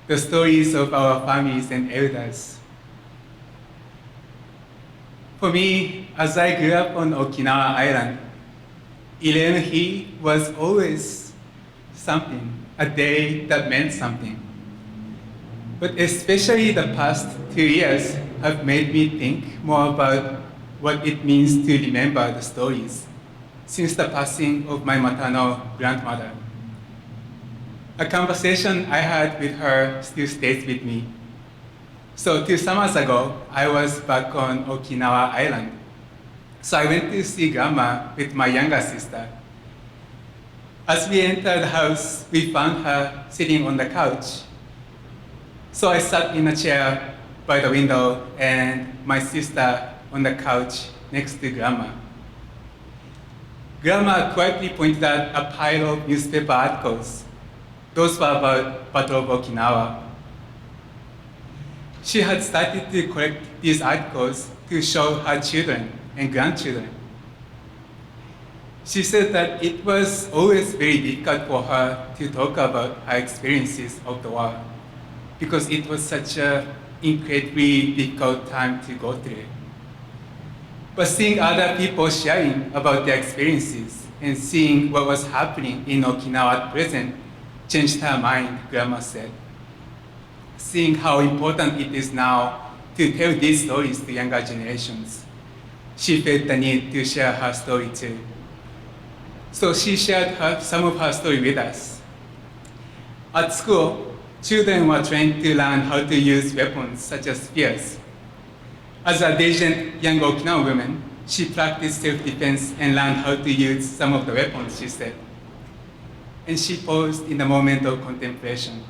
the stories of our families and elders. For me, as I grew up on Okinawa Island, Iune was always something, a day that meant something. But especially the past 2 years have made me think more about what it means to remember the stories since the passing of my maternal grandmother. A conversation I had with her still stays with me. So 2 summers ago, I was back on Okinawa Island. So I went to see grandma with my younger sister. As we entered the house, we found her sitting on the couch. So I sat in a chair by the window and my sister on the couch next to grandma. Grandma quietly pointed out a pile of newspaper articles. Those were about Battle of Okinawa. She had started to collect these articles to show her children and grandchildren. She said that it was always very difficult for her to talk about her experiences of the war because it was such an incredibly difficult time to go through. But seeing other people sharing about their experiences and seeing what was happening in Okinawa at present changed her mind, grandma said. Seeing how important it is now to tell these stories to younger generations, she felt the need to share her story too. So she shared some of her story with us. At school, children were trained to learn how to use weapons such as spears. As a diligent young Okinawan woman, she practiced self-defense and learned how to use some of the weapons, she said. And she paused in a moment of contemplation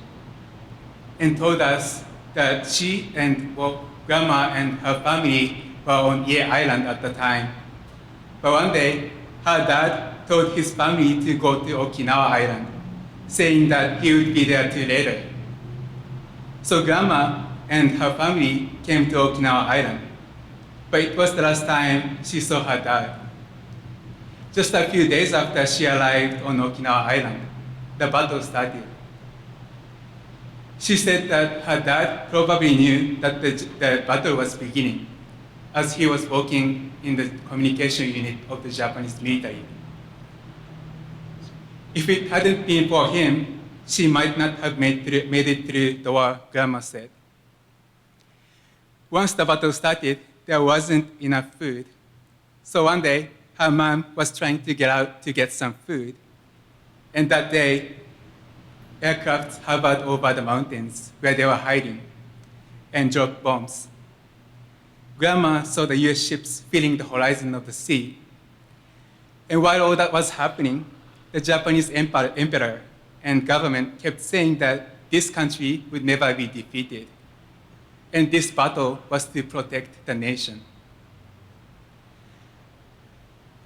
and told us that she and grandma and her family were on IREI Island at the time. But one day, her dad told his family to go to Okinawa Island, saying that he would be there too later. So grandma and her family came to Okinawa Island, but it was the last time she saw her dad. Just a few days after she arrived on Okinawa Island, the battle started. She said that her dad probably knew that the battle was beginning, as he was working in the communication unit of the Japanese military. If it hadn't been for him, she might not have made it through the war, grandma said. Once the battle started, there wasn't enough food. So one day, her mom was trying to get out to get some food. And that day, aircraft hovered over the mountains where they were hiding and dropped bombs. Grandma saw the US ships filling the horizon of the sea. And while all that was happening, the Japanese emperor and government kept saying that this country would never be defeated. And this battle was to protect the nation.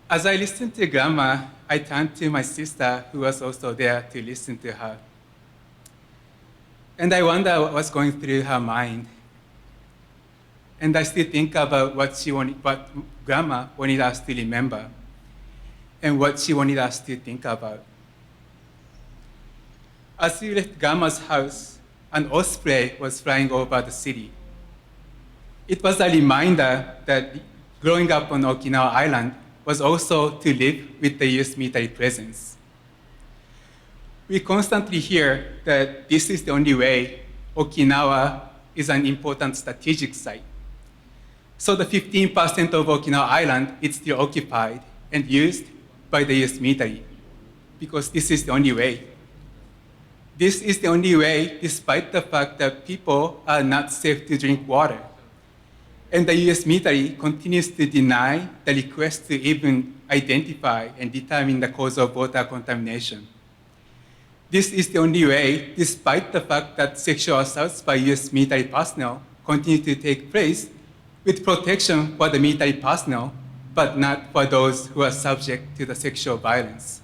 As I listened to grandma, I turned to my sister, who was also there, to listen to her. And I wonder what was going through her mind. And I still think about what grandma wanted us to remember and what she wanted us to think about. As we left grandma's house, an osprey was flying over the city. It was a reminder that growing up on Okinawa Island was also to live with the US military presence. We constantly hear that this is the only way Okinawa is an important strategic site. So the 15% of Okinawa Island is still occupied and used by the US military, because this is the only way. This is the only way, despite the fact that people are not safe to drink water. And the US military continues to deny the request to even identify and determine the cause of water contamination. This is the only way, despite the fact that sexual assaults by US military personnel continue to take place with protection for the military personnel, but not for those who are subject to the sexual violence.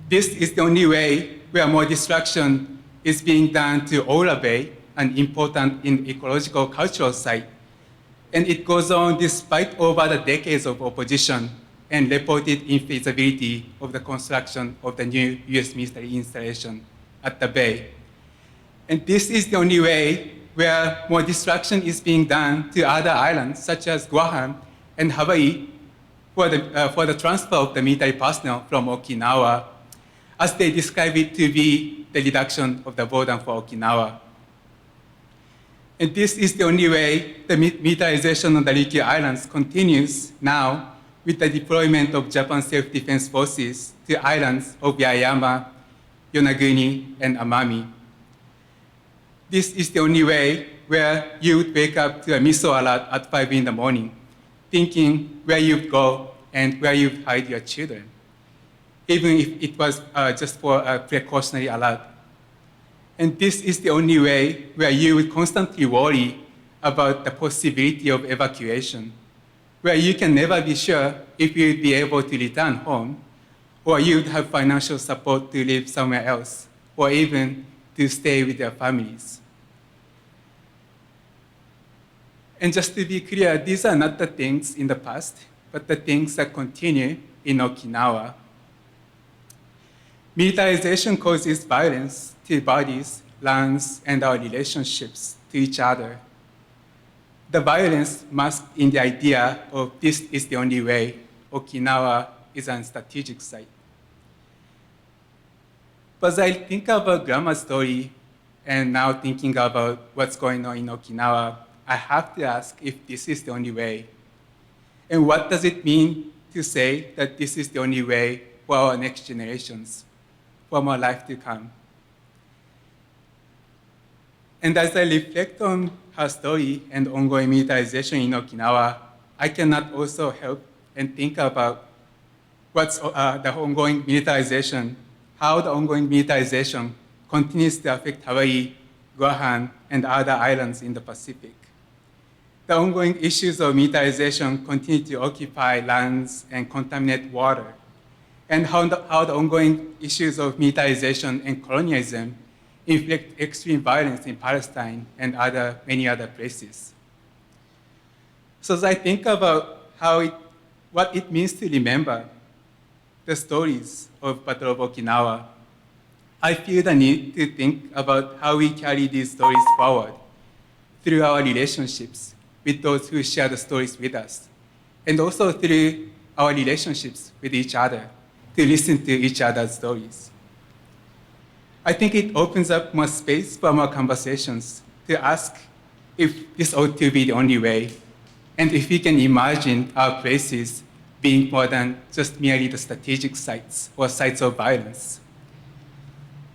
This is the only way where more destruction is being done to Ora Bay, an important ecological cultural site. And it goes on despite over the decades of opposition and reported infeasibility of the construction of the new US military installation at the bay. And this is the only way where more destruction is being done to other islands, such as Guam, and Hawaii for the transfer of the military personnel from Okinawa, as they describe it to be the reduction of the burden for Okinawa. And this is the only way the militarization of the Ryukyu Islands continues now with the deployment of Japan self-defense forces to islands of Yaeyama, Yonaguni, and Amami. This is the only way where you would wake up to a missile alert at 5 in the morning, thinking where you'd go and where you'd hide your children, even if it was just for a precautionary alert. And this is the only way where you would constantly worry about the possibility of evacuation, where you can never be sure if you'd be able to return home, or you'd have financial support to live somewhere else, or even to stay with their families. And just to be clear, these are not the things in the past, but the things that continue in Okinawa. Militarization causes violence to bodies, lands, and our relationships to each other. The violence masked in the idea of this is the only way. Okinawa is a strategic site. But as I think about Grandma's story and now thinking about what's going on in Okinawa, I have to ask if this is the only way. And what does it mean to say that this is the only way for our next generations, for more life to come? And as I reflect on her story and ongoing militarization in Okinawa, I cannot also help and think about what's the ongoing militarization, how the ongoing militarization continues to affect Hawaii, Guam, and other islands in the Pacific. The ongoing issues of militarization continue to occupy lands and contaminate water, and how the ongoing issues of militarization and colonialism inflict extreme violence in Palestine and many other places. So as I think about what it means to remember the stories of Battle of Okinawa, I feel the need to think about how we carry these stories forward through our relationships with those who share the stories with us, and also through our relationships with each other, to listen to each other's stories. I think it opens up more space for more conversations to ask if this ought to be the only way, and if we can imagine our places being more than just merely the strategic sites or sites of violence.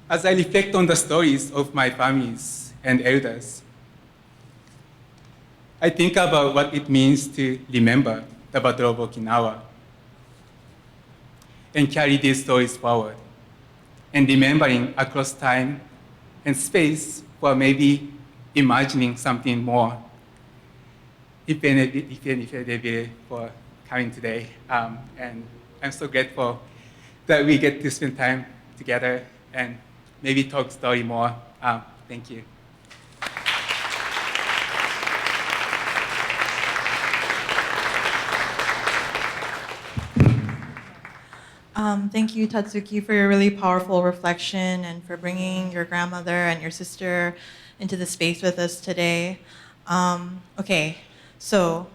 As I reflect on the stories of my families and elders, I think about what it means to remember the Battle of Okinawa and carry these stories forward, and remembering across time and space for maybe imagining something more. If any, for coming today. And I'm so grateful that we get to spend time together and maybe talk story more. Thank you. Thank you, Tatsuki, for your really powerful reflection and for bringing your grandmother and your sister into the space with us today. Okay, so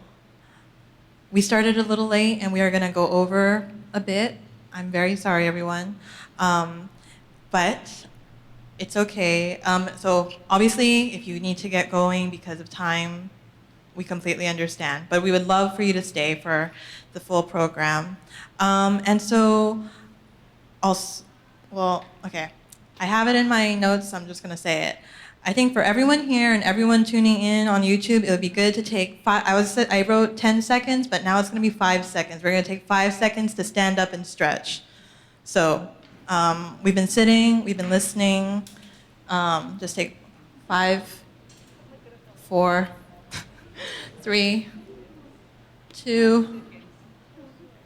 we started a little late and we are gonna go over a bit. I'm very sorry, everyone. But it's okay. So obviously, if you need to get going because of time, we completely understand. But we would love for you to stay for the full program. And so, okay. I have it in my notes, so I'm just gonna say it. I think for everyone here and everyone tuning in on YouTube, it would be good to take I wrote 10 seconds, but now it's gonna be 5 seconds. We're gonna take 5 seconds to stand up and stretch. So we've been sitting, we've been listening. Just take 5, 4, 3, 2,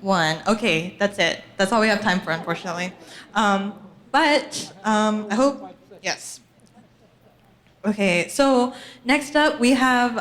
1. Okay, that's it. That's all we have time for, unfortunately. But I hope, yes. Okay, so next up we have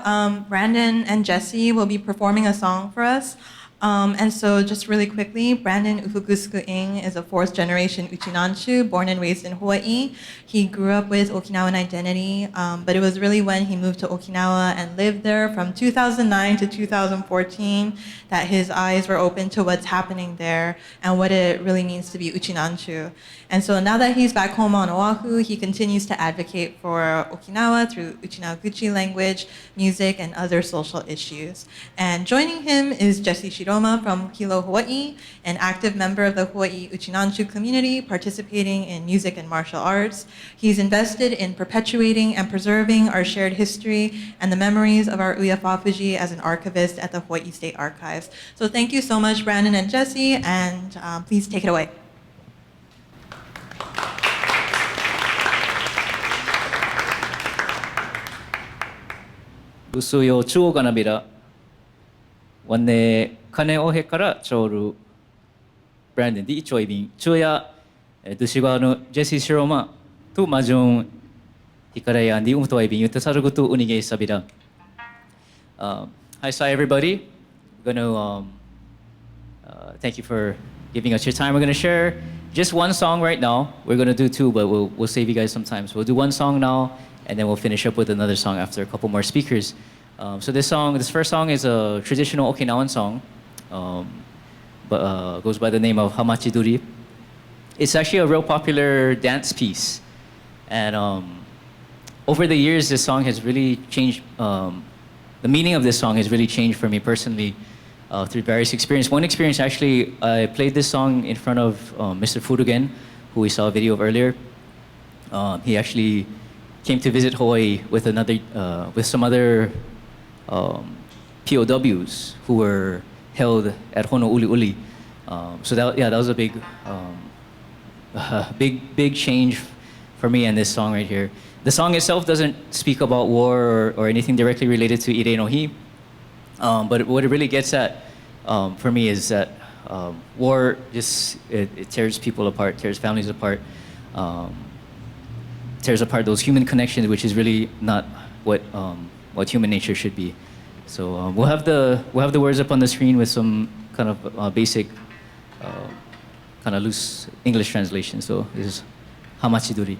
Brandon and Jesse will be performing a song for us. And so just really quickly, Brandon Ufukusku-ing is a fourth generation Uchinanchu, born and raised in Hawaii. He grew up with Okinawan identity, but it was really when he moved to Okinawa and lived there from 2009 to 2014 that his eyes were open to what's happening there and what it really means to be Uchinanchu. And so now that he's back home on Oahu, he continues to advocate for Okinawa through Uchinaguchi language, music, and other social issues. And joining him is Jesse Shiroma from Hilo, Hawaii, an active member of the Hawaii Uchinanchu community participating in music and martial arts. He's invested in perpetuating and preserving our shared history and the memories of our Uyafafuji as an archivist at the Hawaii State Archives. So thank you so much, Brandon and Jesse, and please take it away. Busuyo chuo ganabira wanne kane ohe kara choru Brandon di choibin chuya dusiga no Jesse Shiroma tu majon hikaraya di umtoibin utasarugutu unige sabira. Hi everybody. We're gonna thank you for giving us your time. We're gonna share just one song right now. We're gonna do two, but we'll save you guys some time. So we'll do one song now, and then we'll finish up with another song after a couple more speakers. So this first song is a traditional Okinawan song, but goes by the name of Hamachiduri. It's actually a real popular dance piece, and over the years, this song has really changed. The meaning of this song has really changed for me personally through various experiences. One experience, actually, I played this song in front of Mr. Furugen, who we saw a video of earlier. He actually came to visit Hawaii with some other POWs who were held at Honouliuli. So that was a big change for me in this song right here. The song itself doesn't speak about war or anything directly related to Irei no Hi, but what it really gets at for me is that war just it tears people apart, tears families apart, tears apart those human connections, which is really not what human nature should be. So we'll have the words up on the screen with some kind of basic, kind of loose English translation. So this is Hamachiduri.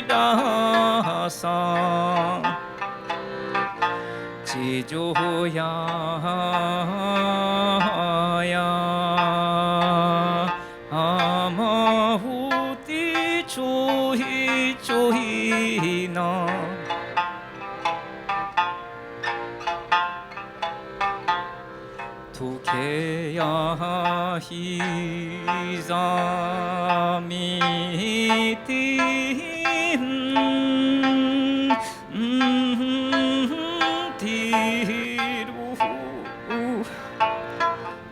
ださ地上や雨降ってちょいちょいな時計や膝見て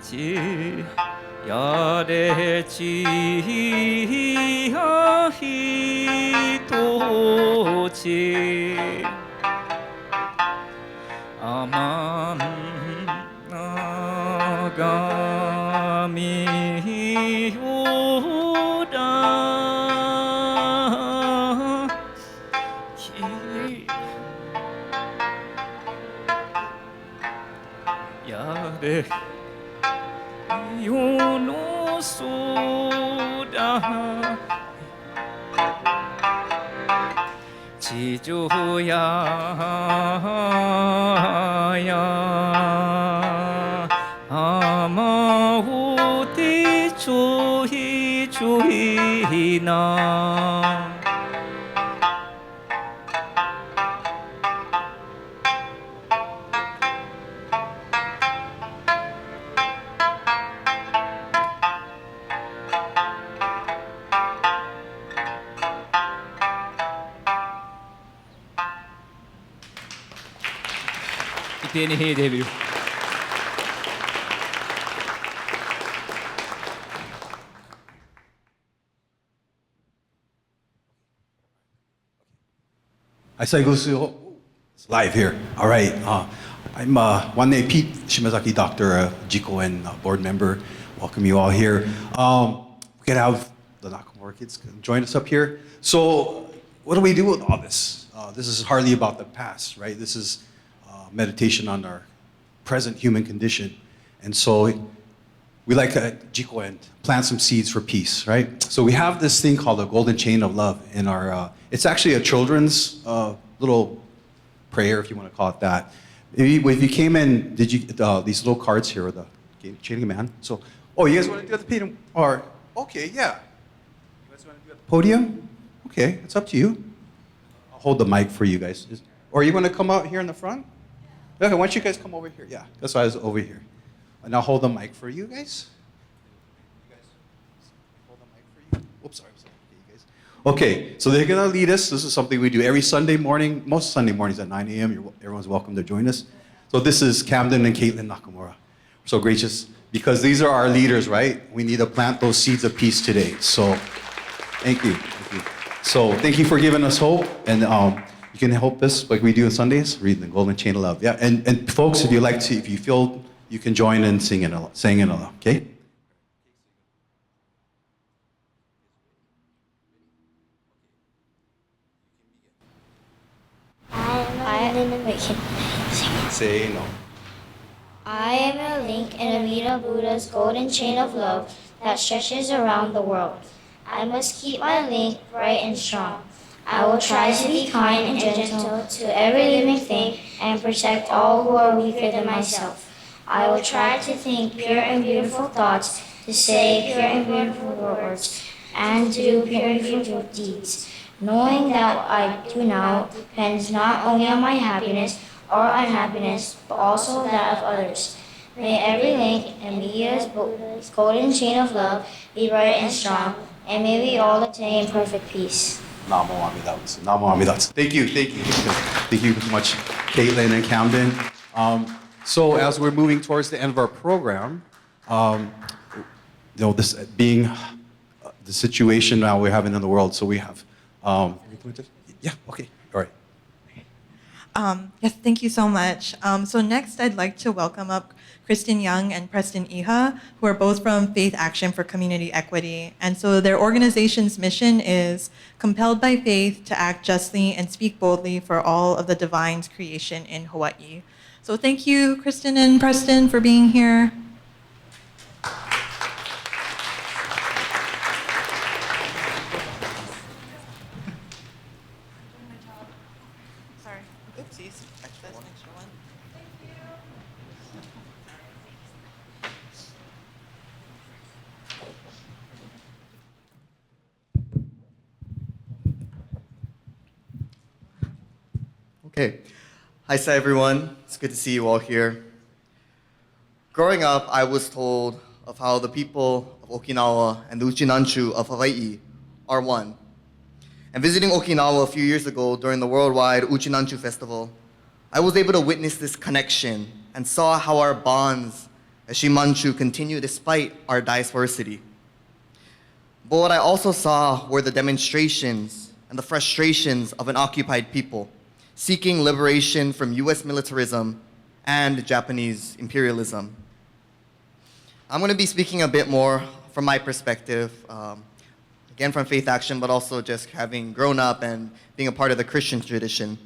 ちやれちやひとちあまんながみよだきやれ世の空地上や雨降ってちょいちょいなデビュー Aisai It's live here. All right. I'm Wanne Pete Shimazaki, Doctor Jikoen board member. Welcome you all here. We can have the Nakamura kids join us up here. So what do we do with all this? This is hardly about the past, right? This is meditation on our present human condition. And so we like to Jikoen plant some seeds for peace, right? So we have this thing called the golden chain of love in our, it's actually a children's little prayer, if you want to call it that. If you came in, did you, these little cards here, the chain of command. So, oh, you guys want to do it at the podium? Or, okay, yeah. You guys want to do it at the podium? Okay, it's up to you. I'll hold the mic for you guys. Or you want to come out here in the front? Okay, why don't you guys come over here? Yeah, that's why I was over here. And I'll hold the mic for you guys. You guys hold the mic for you. Oops, sorry. Okay, you guys. Okay, so they're going to lead us. This is something we do every Sunday morning, most Sunday mornings at 9 a.m. Everyone's welcome to join us. So this is Camden and Caitlin Nakamura. We're so gracious because these are our leaders, right? We need to plant those seeds of peace today. So thank you. Thank you. So thank you for giving us hope. And you can help us like we do on Sundays, reading the Golden Chain of Love. Yeah, and folks, if you like to, if you feel you can join in singing along, okay? Say no. I am a link in Amida Buddha's golden chain of love that stretches around the world. I must keep my link bright and strong. I will try to be kind and gentle to every living thing and protect all who are weaker than myself. I will try to think pure and beautiful thoughts, to say pure and beautiful words, and do pure and beautiful deeds, knowing that what I do now depends not only on my happiness or unhappiness, but also that of others. May every link in Buddha's golden chain of love be bright and strong, and may we all attain perfect peace. Namo Amidatsu. Namo Amidatsu. Thank you. Thank you so much, Caitlin and Camden. So as we're moving towards the end of our program, this being the situation now we're having in the world, so we have, yeah, okay, all right. Yes, thank you so much. So next, I'd like to welcome up Kristen Young and Preston Iha, who are both from Faith Action for Community Equity. And so their organization's mission is compelled by faith to act justly and speak boldly for all of the divine's creation in Hawaii. So thank you, Kristen and Preston, for being here. Please, extra one. Okay. Hi, everyone. It's good to see you all here. Growing up, I was told of how the people of Okinawa and the Uchinanchu of Hawaii are one. And visiting Okinawa a few years ago during the worldwide Uchinanchu Festival, I was able to witness this connection and saw how our bonds as Shimanchu continue despite our diversity. But what I also saw were the demonstrations and the frustrations of an occupied people seeking liberation from US militarism and Japanese imperialism. I'm going to be speaking a bit more from my perspective, again from Faith Action, but also just having grown up and being a part of the Christian tradition.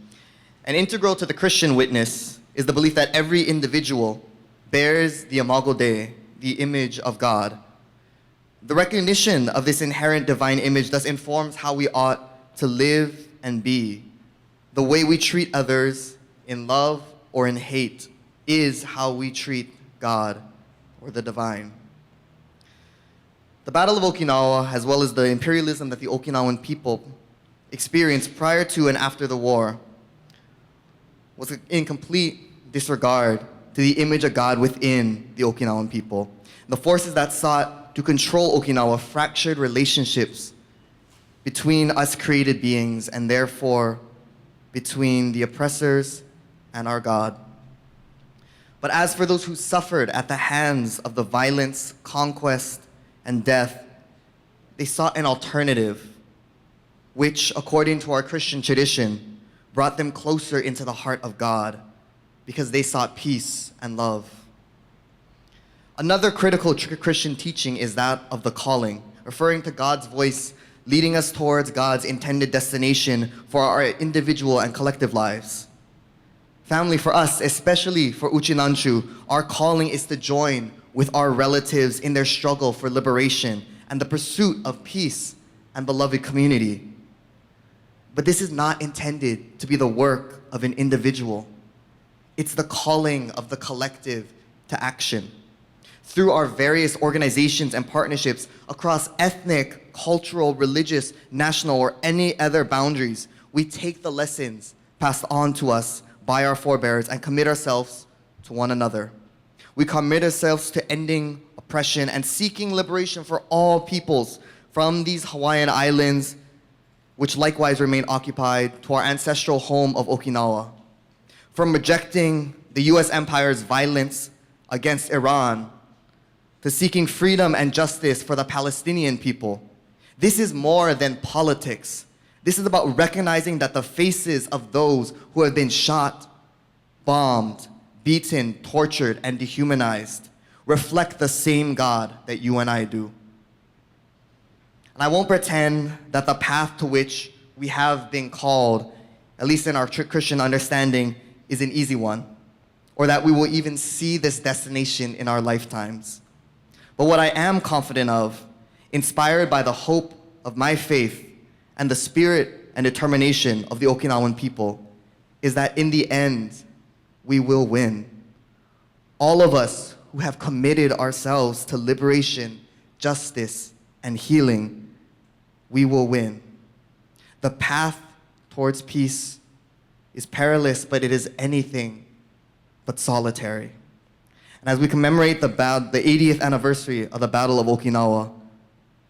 And integral to the Christian witness is the belief that every individual bears the imago Dei, the image of God. The recognition of this inherent divine image thus informs how we ought to live and be. The way we treat others in love or in hate is how we treat God or the divine. The Battle of Okinawa, as well as the imperialism that the Okinawan people experienced prior to and after the war, was in complete disregard to the image of God within the Okinawan people. The forces that sought to control Okinawa fractured relationships between us created beings and therefore between the oppressors and our God. But as for those who suffered at the hands of the violence, conquest, and death, they sought an alternative, which, according to our Christian tradition, brought them closer into the heart of God because they sought peace and love. Another critical Christian teaching is that of the calling, referring to God's voice leading us towards God's intended destination for our individual and collective lives. Family, for us, especially for Uchinanchu, our calling is to join with our relatives in their struggle for liberation and the pursuit of peace and beloved community. But this is not intended to be the work of an individual. It's the calling of the collective to action. Through our various organizations and partnerships across ethnic, cultural, religious, national, or any other boundaries, we take the lessons passed on to us by our forebears and commit ourselves to one another. We commit ourselves to ending oppression and seeking liberation for all peoples from these Hawaiian islands, which likewise remain occupied, to our ancestral home of Okinawa. From rejecting the US empire's violence against Iran to seeking freedom and justice for the Palestinian people. This is more than politics. This is about recognizing that the faces of those who have been shot, bombed, beaten, tortured, and dehumanized reflect the same God that you and I do. And I won't pretend that the path to which we have been called, at least in our Christian understanding, is an easy one, or that we will even see this destination in our lifetimes. But what I am confident of, inspired by the hope of my faith and the spirit and determination of the Okinawan people, is that in the end, we will win. All of us who have committed ourselves to liberation, justice, and healing, we will win. The path towards peace is perilous, but it is anything but solitary. And as we commemorate the 80th anniversary of the Battle of Okinawa,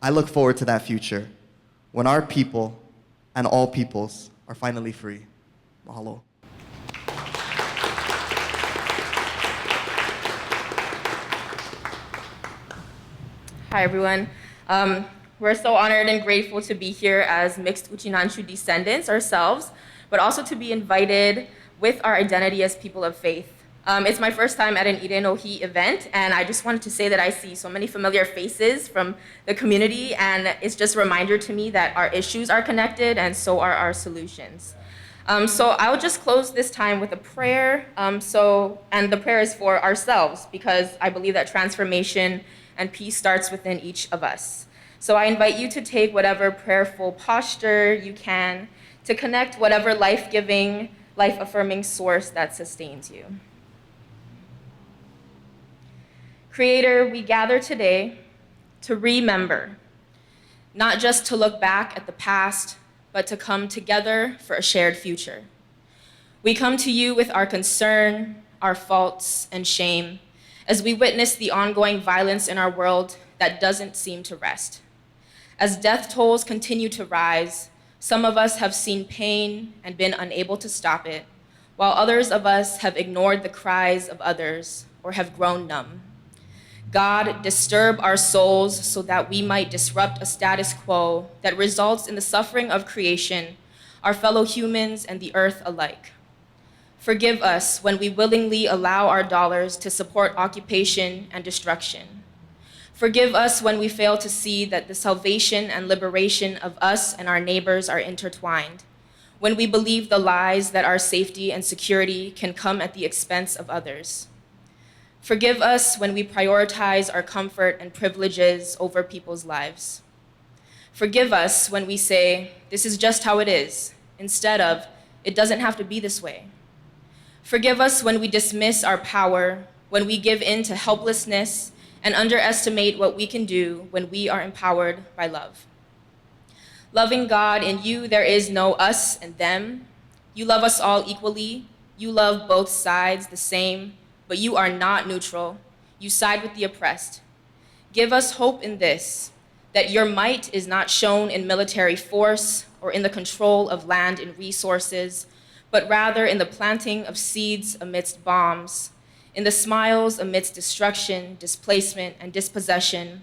I look forward to that future when our people and all peoples are finally free. Mahalo. Hi, everyone. We're so honored and grateful to be here as mixed Uchinanchu descendants ourselves, but also to be invited with our identity as people of faith. It's my first time at an IREI no Hi event, and I just wanted to say that I see so many familiar faces from the community, and it's just a reminder to me that our issues are connected, and so are our solutions. So I'll just close this time with a prayer, and the prayer is for ourselves, because I believe that transformation and peace starts within each of us. So I invite you to take whatever prayerful posture you can to connect whatever life-giving, life-affirming source that sustains you. Creator, we gather today to remember, not just to look back at the past, but to come together for a shared future. We come to you with our concern, our faults, and shame as we witness the ongoing violence in our world that doesn't seem to rest. As death tolls continue to rise, some of us have seen pain and been unable to stop it, while others of us have ignored the cries of others or have grown numb. God, disturb our souls so that we might disrupt a status quo that results in the suffering of creation, our fellow humans, and the earth alike. Forgive us when we willingly allow our dollars to support occupation and destruction. Forgive us when we fail to see that the salvation and liberation of us and our neighbors are intertwined, when we believe the lies that our safety and security can come at the expense of others. Forgive us when we prioritize our comfort and privileges over people's lives. Forgive us when we say, this is just how it is, instead of, it doesn't have to be this way. Forgive us when we dismiss our power, when we give in to helplessness, and underestimate what we can do when we are empowered by love. Loving God, in you there is no us and them. You love us all equally. You love both sides the same, but you are not neutral. You side with the oppressed. Give us hope in this, that your might is not shown in military force or in the control of land and resources, but rather in the planting of seeds amidst bombs, in the smiles amidst destruction, displacement, and dispossession,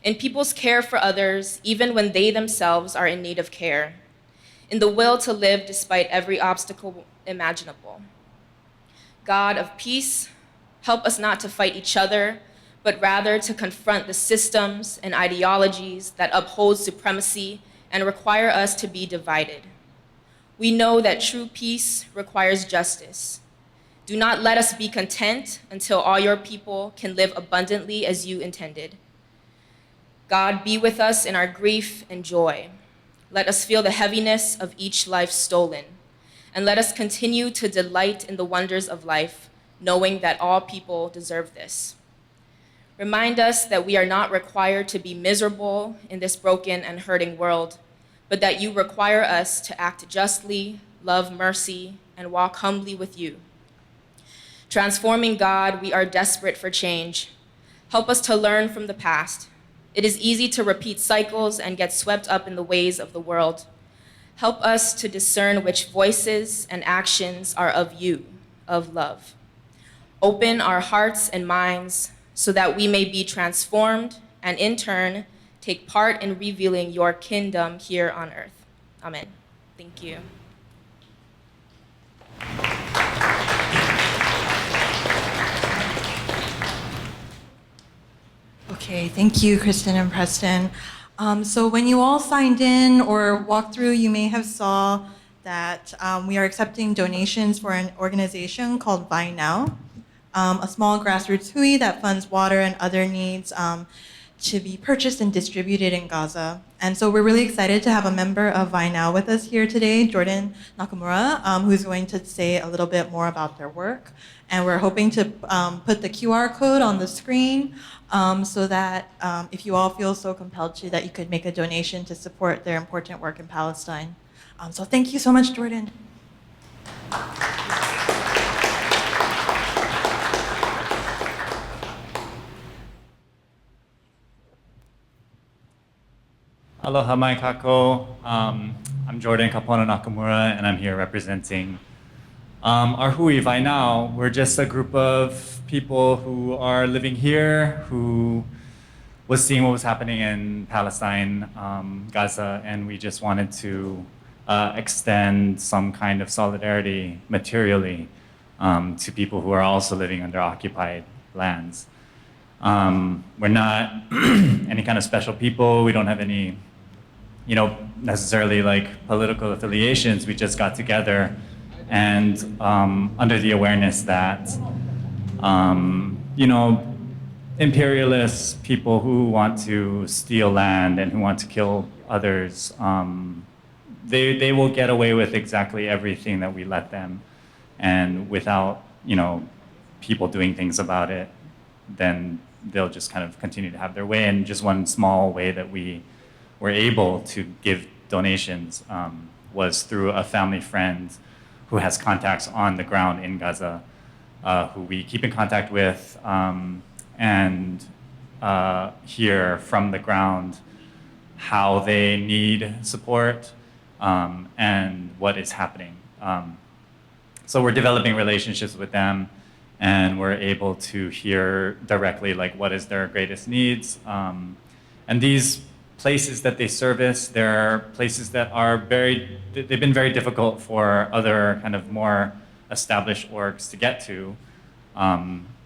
in people's care for others, even when they themselves are in need of care, in the will to live despite every obstacle imaginable. God of peace, help us not to fight each other, but rather to confront the systems and ideologies that uphold supremacy and require us to be divided. We know that true peace requires justice. Do not let us be content until all your people can live abundantly as you intended. God, be with us in our grief and joy. Let us feel the heaviness of each life stolen, and let us continue to delight in the wonders of life, knowing that all people deserve this. Remind us that we are not required to be miserable in this broken and hurting world, but that you require us to act justly, love mercy, and walk humbly with you. Transforming God, we are desperate for change. Help us to learn from the past. It is easy to repeat cycles and get swept up in the ways of the world. Help us to discern which voices and actions are of you, of love. Open our hearts and minds so that we may be transformed and in turn take part in revealing your kingdom here on earth. Amen. Thank you. Okay, thank you, Kristen and Preston. So when you all signed in or walked through, you may have saw that we are accepting donations for an organization called Buy Now, a small grassroots hui that funds water and other needs to be purchased and distributed in Gaza. And so we're really excited to have a member of Buy Now with us here today, Jordan Nakamura, who's going to say a little bit more about their work. And we're hoping to put the QR code on the screen so that if you all feel so compelled to, that you could make a donation to support their important work in Palestine. So thank you so much, Jordan. Aloha mai kako. I'm Jordan Kapona Nakamura, and I'm here representing our hui Vai Now. We're just a group of people who are living here, who was seeing what was happening in Palestine, Gaza, and we just wanted to extend some kind of solidarity materially to people who are also living under occupied lands. We're not any kind of special people. We don't have any, necessarily like political affiliations. We just got together and under the awareness that, imperialist people who want to steal land and who want to kill others, they will get away with exactly everything that we let them, and without people doing things about it, then they'll just kind of continue to have their way. And just one small way that we were able to give donations was through a family friend who has contacts on the ground in Gaza, who we keep in contact with and hear from the ground how they need support and what is happening. So we're developing relationships with them, and we're able to hear directly like what is their greatest needs. And these places that they service, they're places that are they've been very difficult for other kind of more established orgs to get to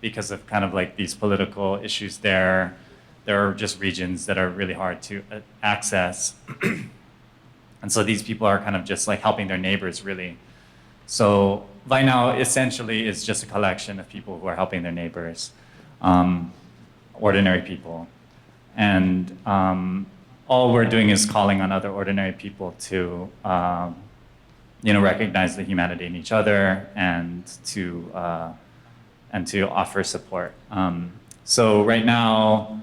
because of kind of like these political issues there. There are just regions that are really hard to access. And so these people are kind of just like helping their neighbors really. So Vainao essentially is just a collection of people who are helping their neighbors, ordinary people. And all we're doing is calling on other ordinary people to recognize the humanity in each other and to offer support. So right now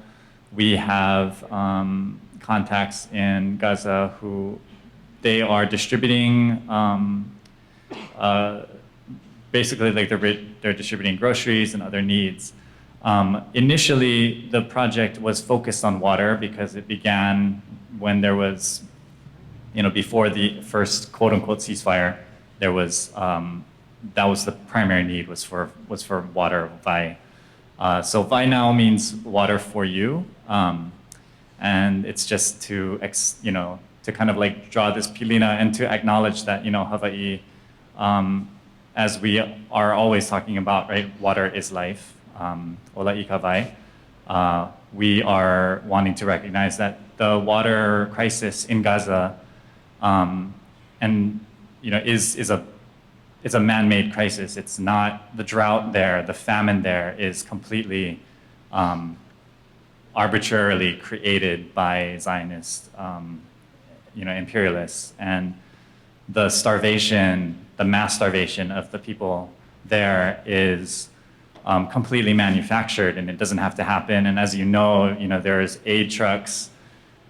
we have contacts in Gaza who they are distributing basically like they're distributing groceries and other needs. Initially, the project was focused on water because it began when there was, before the first quote-unquote ceasefire, there was that was the primary need was for water. Vai. So Vai now means water for you, and it's just to kind of like draw this pilina and to acknowledge that Hawaii, as we are always talking about, right? Water is life. Ola ika vai. We are wanting to recognize that the water crisis in Gaza, it's a man-made crisis. It's not the drought there, the famine there is completely arbitrarily created by Zionist, imperialists, and the starvation, the mass starvation of the people there is completely manufactured, and it doesn't have to happen. And as you know, there's aid trucks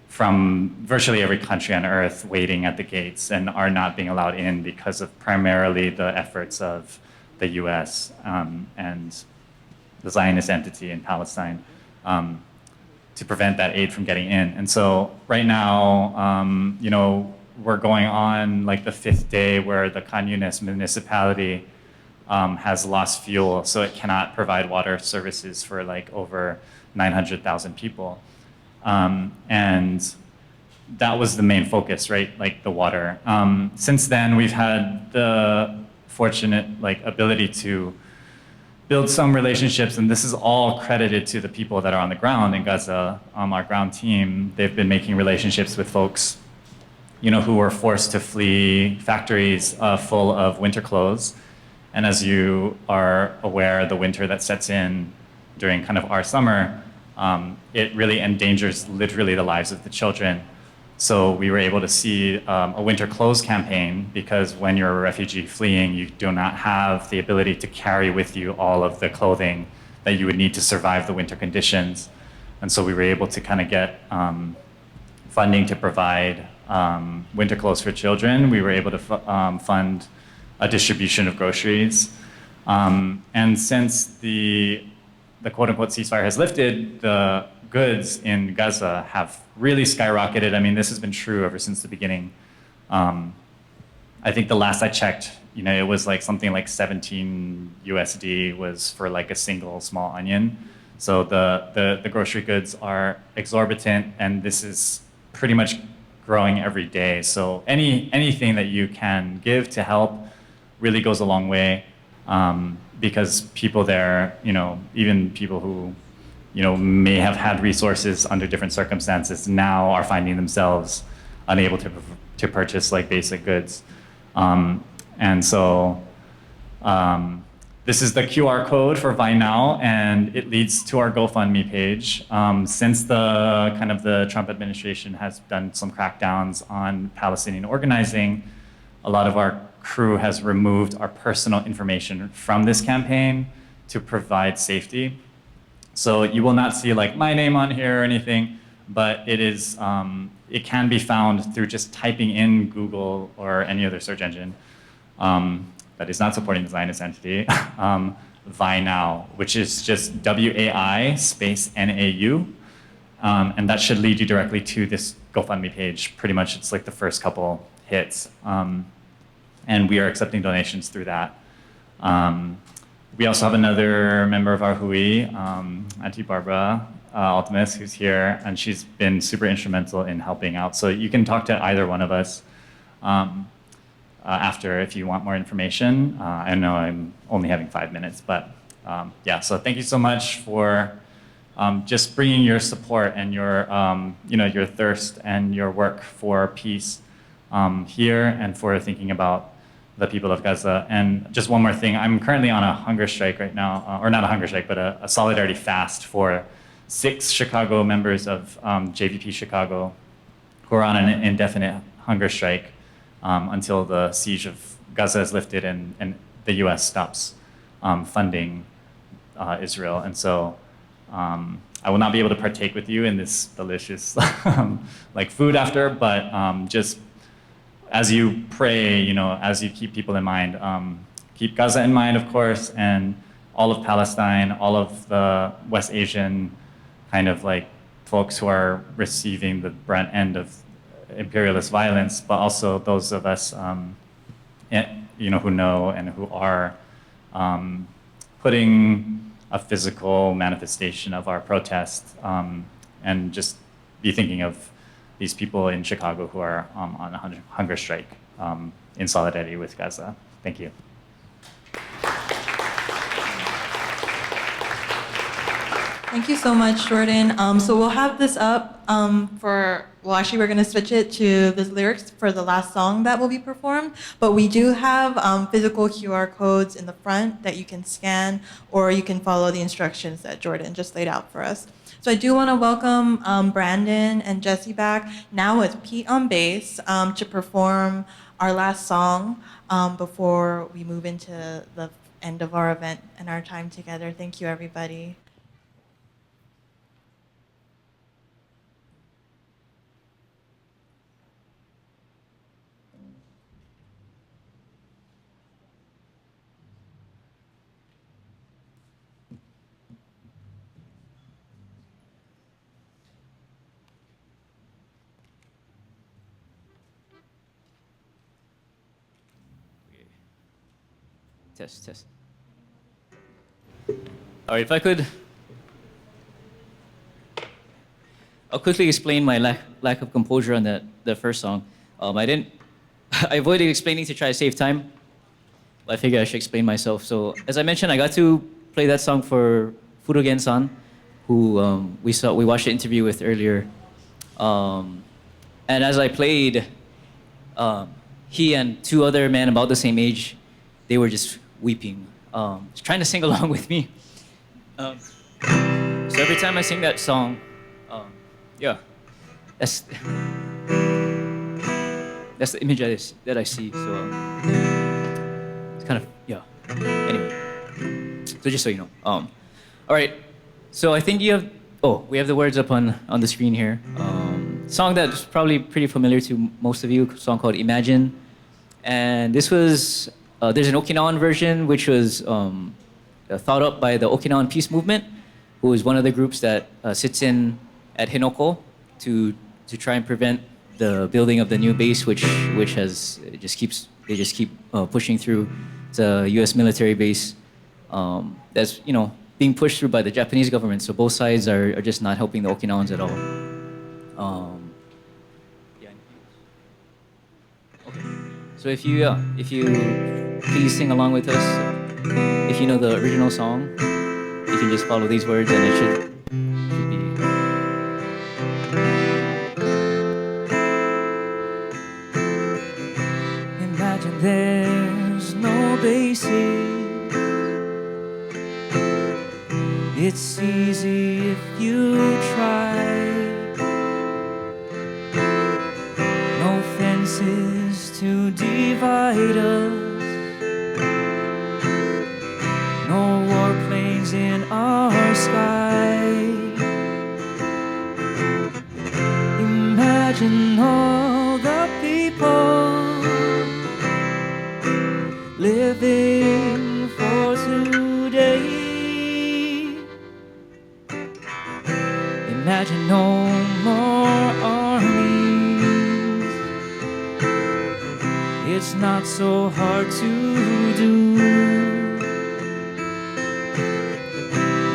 from virtually every country on earth waiting at the gates and are not being allowed in because of primarily the efforts of the US and the Zionist entity in Palestine to prevent that aid from getting in. And so right now, we're going on like the 5th day where the Kanyunis municipality has lost fuel, so it cannot provide water services for like over 900,000 people. And that was the main focus, right? Like the water. Since then, we've had the fortunate ability to build some relationships, and this is all credited to the people that are on the ground in Gaza, our ground team. They've been making relationships with folks, who were forced to flee factories full of winter clothes. And as you are aware, the winter that sets in during kind of our summer, it really endangers literally the lives of the children. So we were able to see a winter clothes campaign, because when you're a refugee fleeing, you do not have the ability to carry with you all of the clothing that you would need to survive the winter conditions. And so we were able to kind of get funding to provide winter clothes for children. We were able to fund a distribution of groceries. And since the quote-unquote ceasefire has lifted, the goods in Gaza have really skyrocketed. I mean, this has been true ever since the beginning. I think the last I checked, it was like something like 17 USD was for like a single small onion. So the grocery goods are exorbitant, and this is pretty much growing every day. So anything that you can give to help really goes a long way, because people there, even people who, may have had resources under different circumstances now are finding themselves unable to purchase like basic goods. And so this is the QR code for Buy Now, and it leads to our GoFundMe page. Since the Trump administration has done some crackdowns on Palestinian organizing, a lot of our crew has removed our personal information from this campaign to provide safety. So you will not see like my name on here or anything, but it can be found through just typing in Google or any other search engine that is not supporting the Zionist entity, Vai Now, which is just WAI space NAU. And that should lead you directly to this GoFundMe page. Pretty much it's like the first couple hits. And we are accepting donations through that. We also have another member of our Hui, Auntie Barbara Altimus, who's here, and she's been super instrumental in helping out. So you can talk to either one of us after if you want more information. I know I'm only having 5 minutes, but yeah, so thank you so much for just bringing your support and your, your thirst and your work for peace here and for thinking about the people of Gaza. And just one more thing, I'm currently on a hunger strike right now, or not a hunger strike, but a solidarity fast for 6 Chicago members of JVP Chicago who are on an indefinite hunger strike until the siege of Gaza is lifted and the US stops funding Israel. And so I will not be able to partake with you in this delicious like food after, but just as you pray, as you keep people in mind, keep Gaza in mind, of course, and all of Palestine, all of the West Asian kind of like folks who are receiving the brunt end of imperialist violence, but also those of us, who know and who are putting a physical manifestation of our protest, and just be thinking of these people in Chicago who are on a hunger strike in solidarity with Gaza. Thank you. Thank you so much, Jordan. So we'll have this up we're going to switch it to the lyrics for the last song that will be performed. But we do have physical QR codes in the front that you can scan, or you can follow the instructions that Jordan just laid out for us. So I do want to welcome Brandon and Jesse back, now with Pete on bass, to perform our last song before we move into the end of our event and our time together. Thank you, everybody. Test. All right, if I could, I'll quickly explain my lack of composure on the first song. I avoided explaining to try to save time, but I figured I should explain myself. So as I mentioned, I got to play that song for Furugen-san, who we watched the interview with earlier. And as I played, he and 2 other men about the same age, they were just weeping, trying to sing along with me. So every time I sing that song, that's the image that I see. So it's kind of, Anyway, so just so you know. All right, so I think we have the words up on the screen here. Song that's probably pretty familiar to most of you, a song called Imagine. And this was, there's an Okinawan version which was thought up by the Okinawan Peace Movement, who is one of the groups that sits in at Hinoko to try and prevent the building of the new base, which they just keep pushing through. It's a U.S. military base that's being pushed through by the Japanese government. So both sides are just not helping the Okinawans at all. Okay. So if you please sing along with us. If you know the original song, you can just follow these words and it should be. Imagine there's no basis It's easy if you try. No fences to divide us, no warplanes in our sky. Imagine all the people living for today. Imagine no more armies. It's not so hard to do.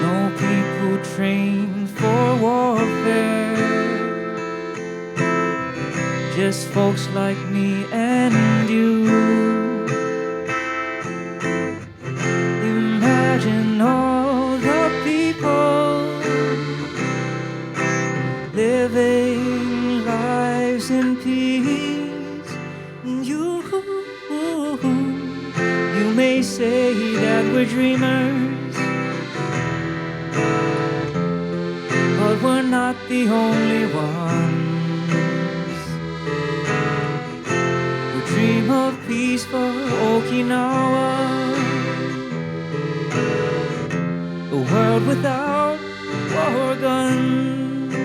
No people trained for warfare, just folks like me and you. Imagine all the people living lives in peace. You may say that we're dreamers, but we're not the only ones who dream of peace for Okinawa, a world without war guns,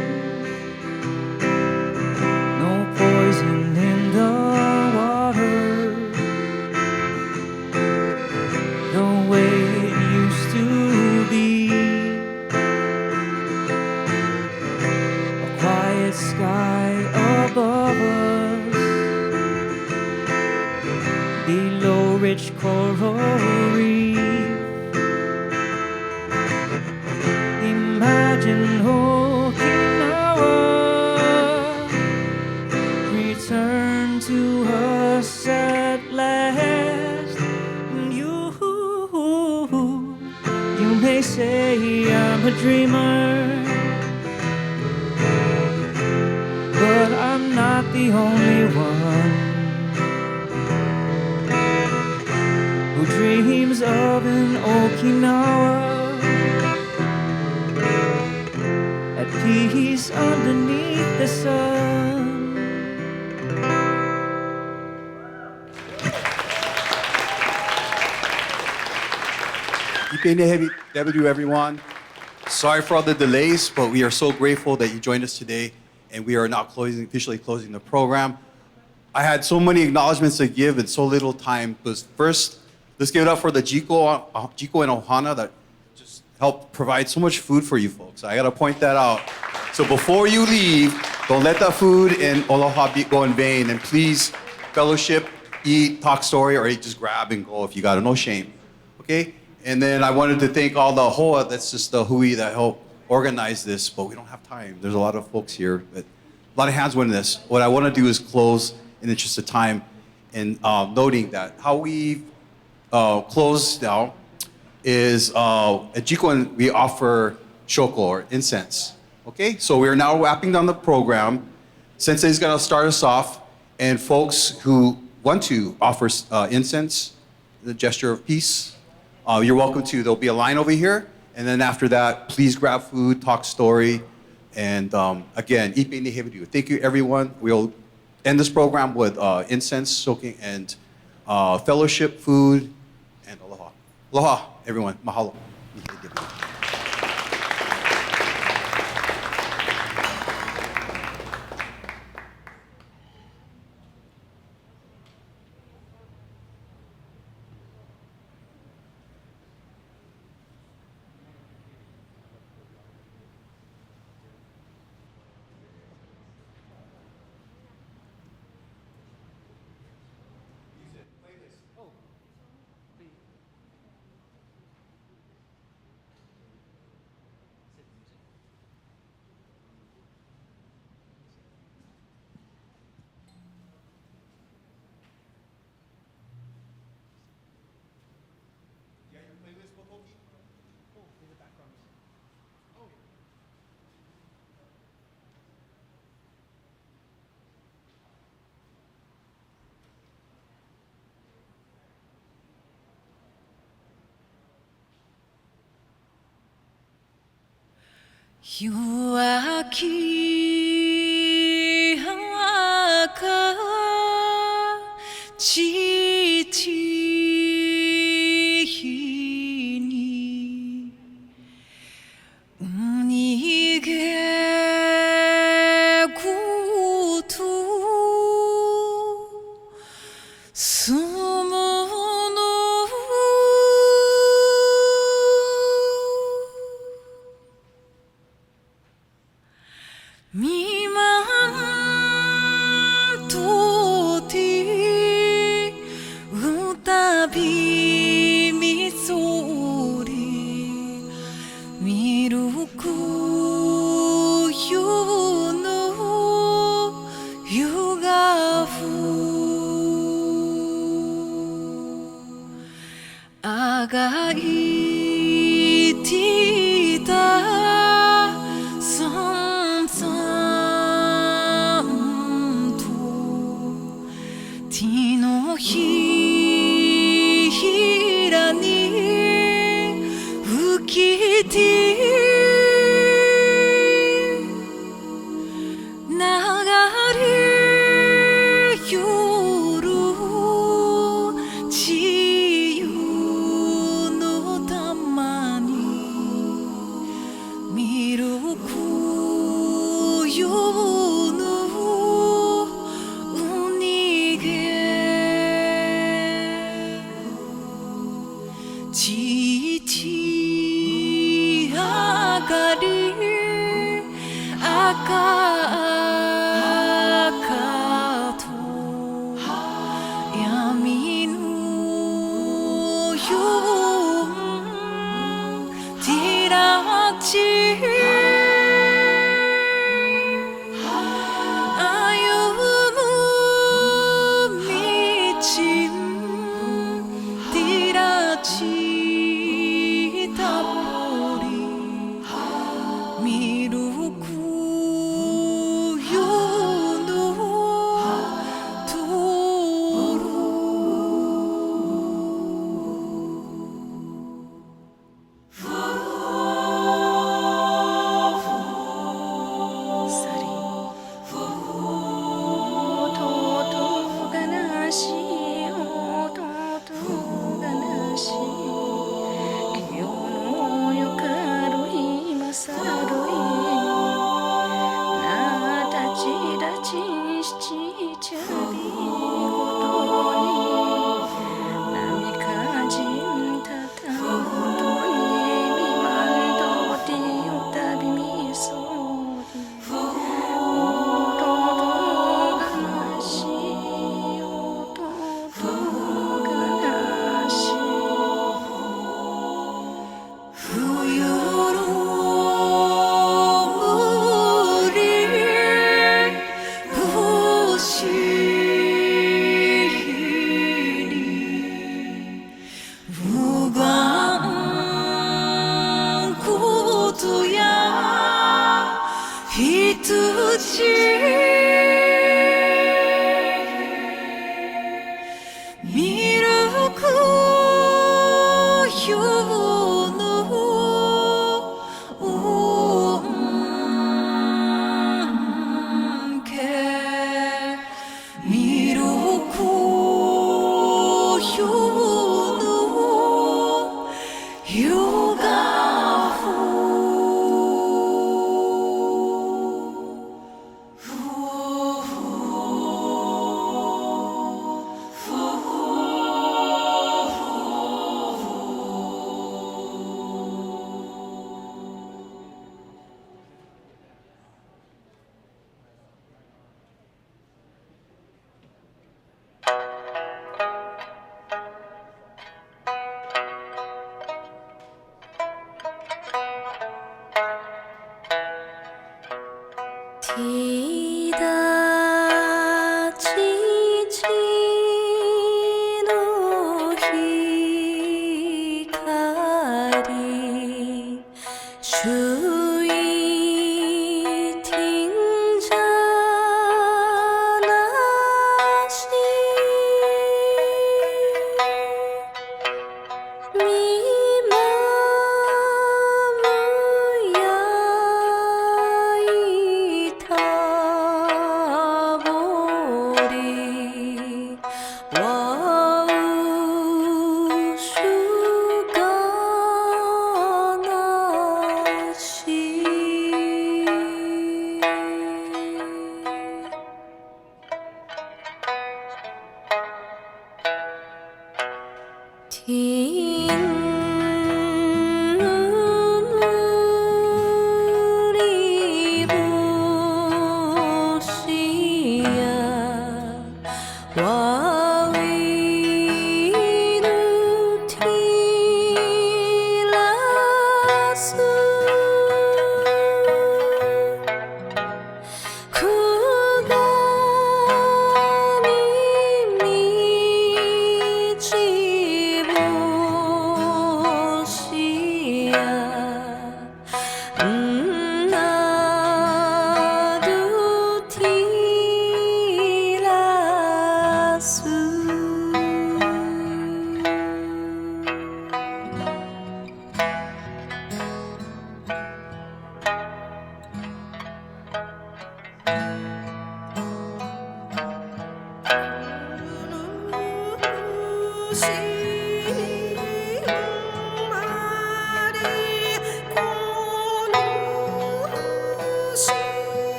no poison in the water, the way it used to be. A quiet sky above us, below rich coral reef. Imagine Okinawa return to us at last. You may say I'm a dreamer, but I'm not the only one who dreams of an Okinawa at peace underneath the sun. Debidu, everyone. Sorry for all the delays, but we are so grateful that you joined us today, and we are now officially closing the program. I had so many acknowledgments to give and so little time. But first, let's give it up for the Jiko and Ohana that just helped provide so much food for you folks. I gotta point that out. So before you leave, don't let that food and aloha go in vain, and please fellowship, eat, talk story, or just grab and go if you got it. No shame, okay? And then I wanted to thank all the hoa, that's just the hui that helped organize this, but we don't have time. There's a lot of folks here, but a lot of hands went in this. What I want to do is close in the interest of time and noting that how we close now is at Jikoen we offer shoko or incense. Okay, so we are now wrapping down the program. Sensei's gonna start us off, and folks who want to offer incense, the gesture of peace, you're welcome to. There'll be a line over here, and then after that, please grab food, talk story, and again, ipe ni hebidu. Thank you, everyone. We'll end this program with incense soaking and fellowship, food, and aloha. Aloha, everyone. Mahalo. 弱き赤父に逃げこと住むのみまんとてうたびみそりみるくゆのゆがふあがいてたさんさんと手のひらに浮きて流れゆる自由のたまに見るくゆのうにげちちあがり赤と闇の夜照らち歩む道照らちたぼり見るくゆのとろさり弟がなし弟がなし今日のよかる今さるいなたちだちしちゃびことに波かじんたたことにみまんとてよたびみそうり弟がなし弟がなし冬の森星に無番ことや羊見るくゆのけ見るくゆのゆがふ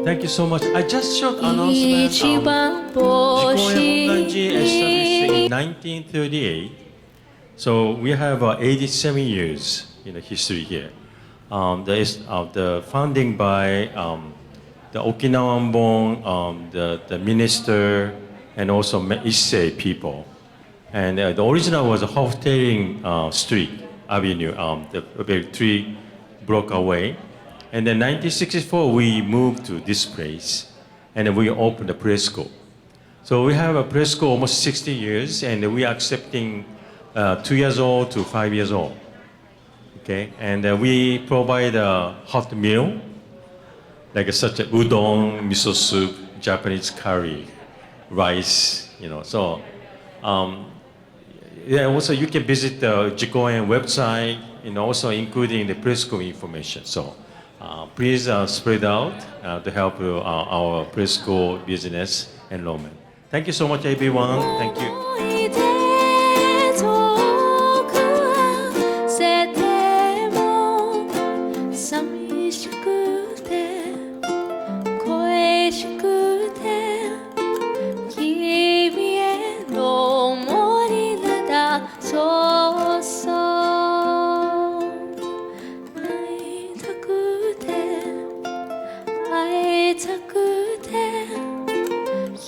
Thank you so much. I just short announcement. Jikoen Hongwanji established in 1938. So we have 87 years in the history here. The founding by the Okinawan-born, the minister, and also Issei people. And the original was a Hoftailing Street Avenue. The tree broke away. And in 1964, we moved to this place, and we opened a preschool. So we have a preschool almost 60 years, and we are accepting 2 years old to 5 years old. Okay, and we provide a hot meal, like such as udon, miso soup, Japanese curry, rice, So, yeah, also you can visit the Jikoen website, also including the preschool information. So, please spread out to help our preschool business enrollment. Thank you so much, everyone. Thank you. 寂しくて恋しくて君への思いならそうそう会いたくて会いたくて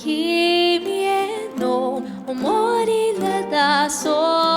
君への思いならそう